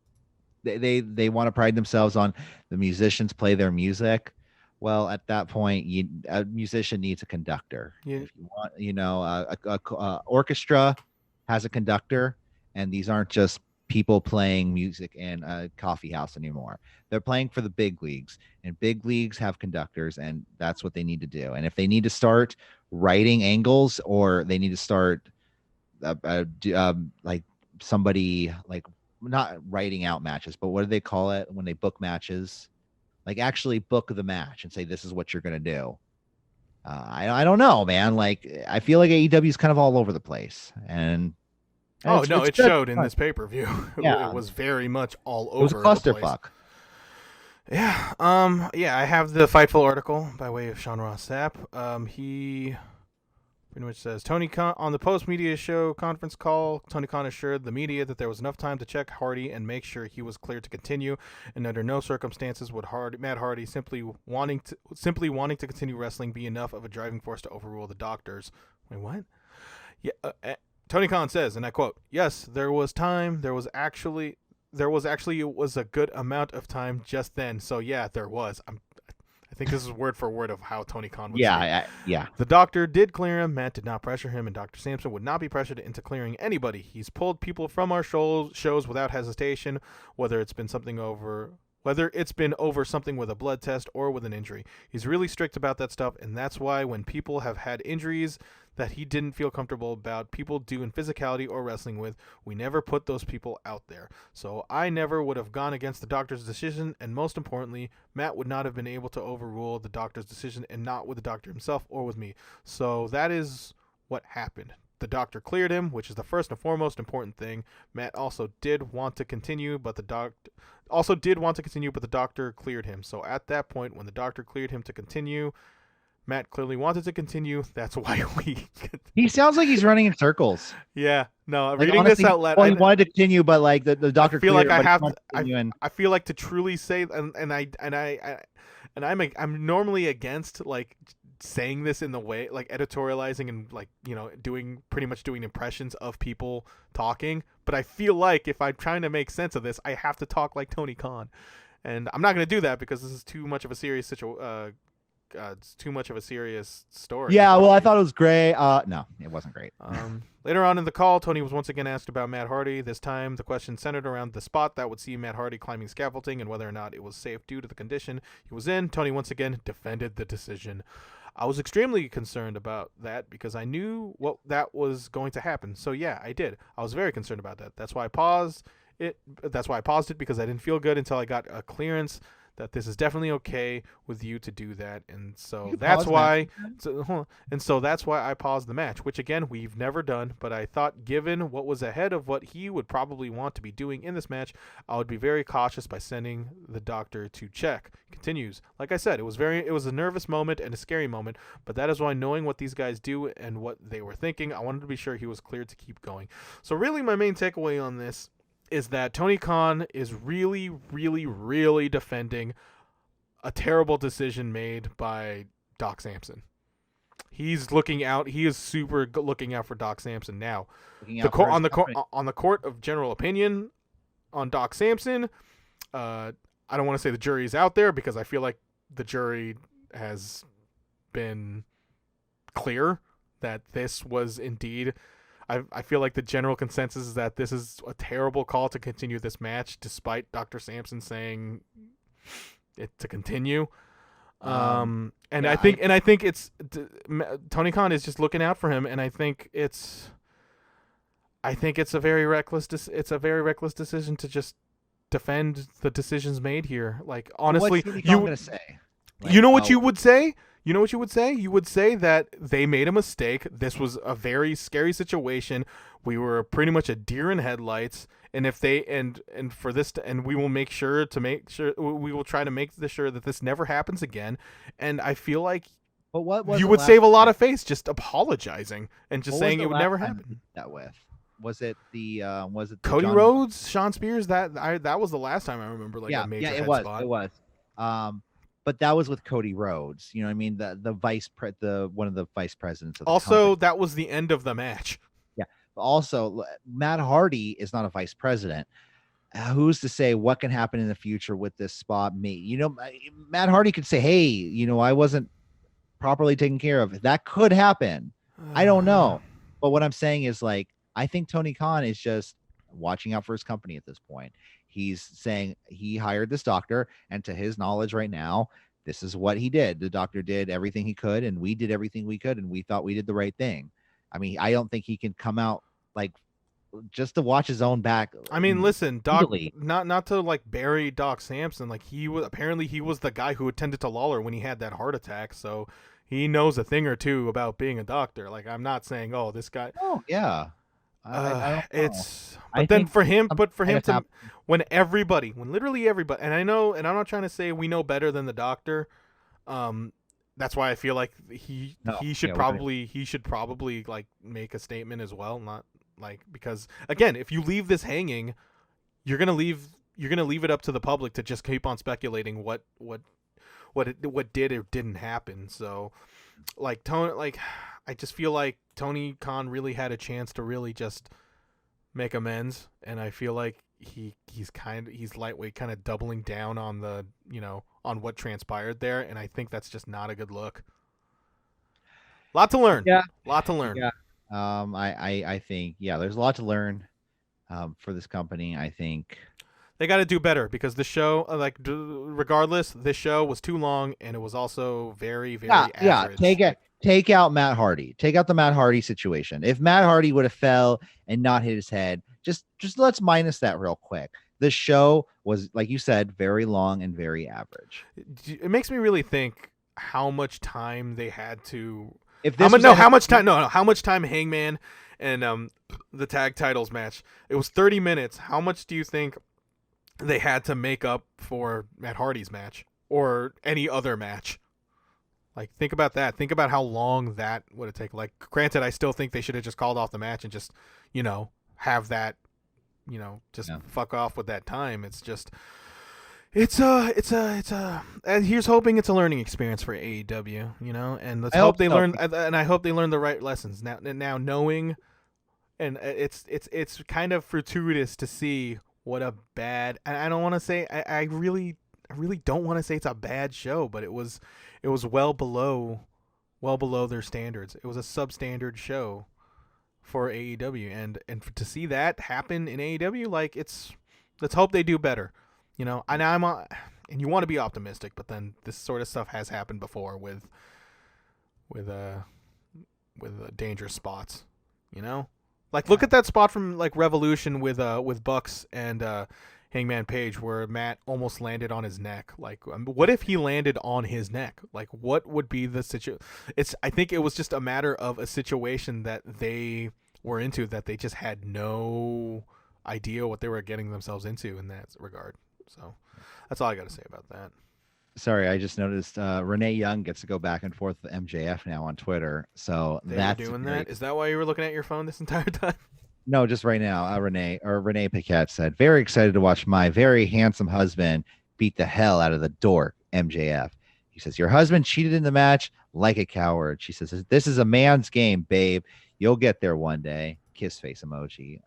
they want to pride themselves on the musicians play their music. Well, at that point, a musician needs a conductor. Yeah. If you want, you know, a orchestra has a conductor, and these aren't just people playing music in a coffee house anymore. They're playing for the big leagues, and big leagues have conductors, and that's what they need to do. And if they need to start writing angles, or they need to start like somebody, like, not writing out matches, but what do they call it when they book matches? Like, actually book the match and say, this is what you're going to do. I don't know, man. Like, I feel like AEW is kind of all over the place, and it showed in this pay-per-view. Yeah. It was very much all over. It was a clusterfuck. Yeah. I have the Fightful article by way of Sean Ross Sapp. He pretty much says, Tony Khan, on the post-media show conference call, Tony Khan assured the media that there was enough time to check Hardy and make sure he was cleared to continue, and under no circumstances would Matt Hardy simply wanting to continue wrestling be enough of a driving force to overrule the doctors. Wait, what? Yeah. Tony Khan says, and I quote, "Yes, there was time. It was a good amount of time just then. So yeah, there was." I think this is word for word of how Tony Khan would say. Yeah. The doctor did clear him. Matt did not pressure him, and Dr. Sampson would not be pressured into clearing anybody. He's pulled people from our shows without hesitation, whether it's been over something with a blood test or with an injury. He's really strict about that stuff, and that's why when people have had injuries that he didn't feel comfortable about, people do in physicality or wrestling with, we never put those people out there. So I never would have gone against the doctor's decision, and most importantly, Matt would not have been able to overrule the doctor's decision, and not with the doctor himself or with me. So that is what happened. The doctor cleared him, which is the first and foremost important thing. Matt also did want to continue, but the doctor cleared him. So at that point, when the doctor cleared him to continue, Matt clearly wanted to continue. That's why He sounds like he's running in circles. Yeah, no, Like reading honestly, this out loud, well, he wanted to continue, but like the I doctor feel like cleared him, I but he have wanted to. to continue and I feel like to truly say, I'm normally against like saying this in the way like editorializing and like pretty much doing impressions of people talking. But I feel like if I'm trying to make sense of this, I have to talk like Tony Khan, and I'm not going to do that because this is too much of a serious it's too much of a serious story. yeah. Well, I thought it was great. No, it wasn't great. Later on in the call, Tony was once again asked about Matt Hardy. This time, the question centered around the spot that would see Matt Hardy climbing scaffolding and whether or not it was safe due to the condition he was in. Tony once again defended the decision. I was extremely concerned about that because I knew what that was going to happen. So yeah, I did. I was very concerned about that. That's why I paused it. That's why I paused it because I didn't feel good until I got a clearance that this is definitely okay with you to do that, and so that's why. So that's why I paused the match, which again we've never done. But I thought, given what was ahead of what he would probably want to be doing in this match, I would be very cautious by sending the doctor to check. Continues, like I said, it was a nervous moment and a scary moment, but that is why knowing what these guys do and what they were thinking, I wanted to be sure he was cleared to keep going. So really, my main takeaway on this is that Tony Khan is really, really, really defending a terrible decision made by Doc Samson. He's looking out. He is super looking out for Doc Samson now. On the court of general opinion on Doc Samson, I don't want to say the jury is out there because I feel like the jury has been clear that this was indeed. I feel like the general consensus is that this is a terrible call to continue this match, despite Dr. Sampson saying it to continue. I think it's Tony Khan is just looking out for him, and I think it's a very reckless decision to just defend the decisions made here. Like honestly, what's Tony Khan gonna say? You know what you would say? You know what you would say? You would say that they made a mistake. This was a very scary situation. We were pretty much a deer in headlights. And if they and for this and we will we will try to make sure that this never happens again. And I feel like you would save a lot of face just apologizing and just saying it would never happen. That was it the Cody Rhodes, Sean Spears? That was the last time I remember a major it was. Spot. It was. But that was with Cody Rhodes. You know what I mean? The one of the vice presidents of the company. That was the end of the match. Yeah. Also, Matt Hardy is not a vice president. Who's to say what can happen in the future with this spot? Matt Hardy could say, hey, I wasn't properly taken care of. That could happen. I don't know. But what I'm saying is I think Tony Khan is just watching out for his company at this point. He's saying he hired this doctor, and to his knowledge right now, this is what he did. The doctor did everything he could, and we did everything we could, and we thought we did the right thing. I mean, I don't think he can come out just to watch his own back. I mean, listen, Doc, not to bury Doc Samson. He was the guy who attended to Lawler when he had that heart attack, so he knows a thing or two about being a doctor. I'm not saying, this guy. Oh yeah. When literally everybody, and I'm not trying to say we know better than the doctor. That's why I feel like he should probably make a statement as well. Not because again, if you leave this hanging, you're gonna leave it up to the public to just keep on speculating what did or didn't happen. So I just feel like Tony Khan really had a chance to really just make amends, and I feel like he's lightweight kind of doubling down on the on what transpired there, and I think that's just not a good look. Lot to learn. Yeah. I think there's a lot to learn for this company. I think they got to do better because the show, regardless, this show was too long, and it was also very, very average. Take out Matt Hardy. Take out the Matt Hardy situation. If Matt Hardy would have fell and not hit his head, just let's minus that real quick. The show was, like you said, very long and very average. It makes me really think how much time they had to. How much time Hangman and the tag titles match. It was 30 minutes. How much do you think they had to make up for Matt Hardy's match or any other match? Like, think about that. Think about how long that would have taken. Like, granted, I still think they should have just called off the match and just, have that, just fuck off with that time. It's just, and here's hoping it's a learning experience for AEW, and let's hope they learn, and I hope they learn the right lessons. Now knowing, and it's kind of fortuitous to see what a bad, I don't want to say, I really don't want to say it's a bad show, but it was well below their standards. It was a substandard show for AEW, and to see that happen in AEW, like, let's hope they do better, and and you want to be optimistic, but then this sort of stuff has happened before with dangerous spots, like, look at that spot from, like, Revolution with Bucks and Hangman Page, where Matt almost landed on his neck. Like, what if he landed on his neck? Like, what would be the situation? I think it was just a matter of a situation that they were into, that they just had no idea what they were getting themselves into in that regard. So that's all I got to say about that. Sorry, I just noticed Renee Young gets to go back and forth with MJF now on Twitter. So that's doing that. Is that why you were looking at your phone this entire time? No, just right now. Renee Paquette said, "Very excited to watch my very handsome husband beat the hell out of the dork MJF." He says, "Your husband cheated in the match like a coward." She says, "This is a man's game, babe. You'll get there one day." Kiss face emoji.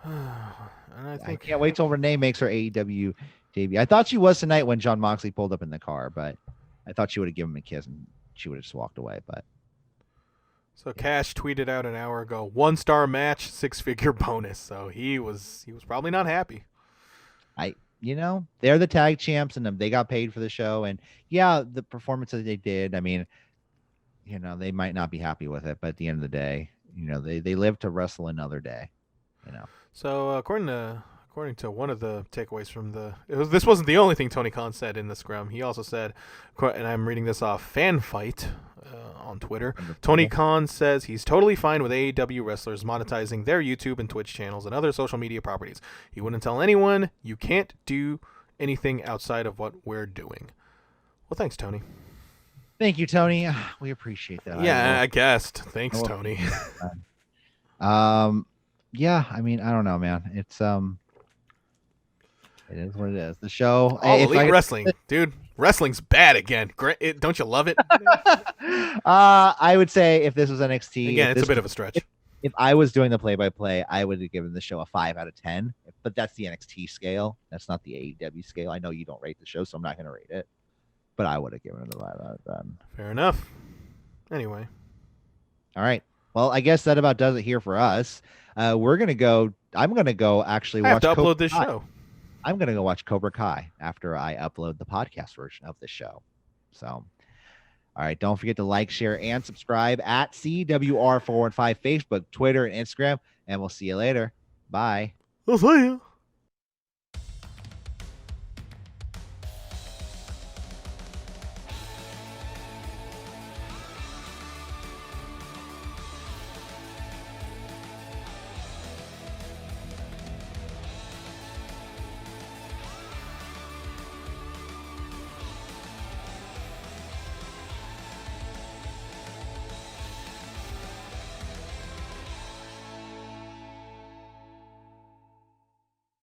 And I can't wait till Renee makes her AEW debut. I thought she was tonight when John Moxley pulled up in the car, but I thought she would have given him a kiss and she would have just walked away. But so Cash tweeted out an hour ago, 1-star match, 6-figure bonus. So he was probably not happy. They're the tag champs and they got paid for the show. And yeah, the performance that they did, I mean, they might not be happy with it, but at the end of the day, they live to wrestle another day, So according to one of the takeaways from this wasn't the only thing Tony Khan said in the scrum. He also said, and I'm reading this off Fan Fight on Twitter, Tony Khan says he's totally fine with AEW wrestlers monetizing their YouTube and Twitch channels and other social media properties. He wouldn't tell anyone you can't do anything outside of what we're doing. Well, thanks, Tony. Thank you, Tony. We appreciate that. Yeah, I guessed. Thanks, Tony. Yeah, I mean, I don't know, man. It's it is what it is. The show, Elite Wrestling, dude. Wrestling's bad again. Don't you love it? I would say if this was NXT, again, it's a bit of a stretch. If I was doing the play-by-play, I would have given the show a 5 out of 10. But that's the NXT scale. That's not the AEW scale. I know you don't rate the show, so I'm not going to rate it. But I would have given it a 5 out of 10. Fair enough. Anyway. All right. Well, I guess that about does it here for us. We're going to go. I'm going to go actually watch. I have to upload this show. I'm going to go watch Cobra Kai after I upload the podcast version of the show. So, all right. Don't forget to like, share, and subscribe at CWR415 Facebook, Twitter, and Instagram. And we'll see you later. Bye. I'll see you.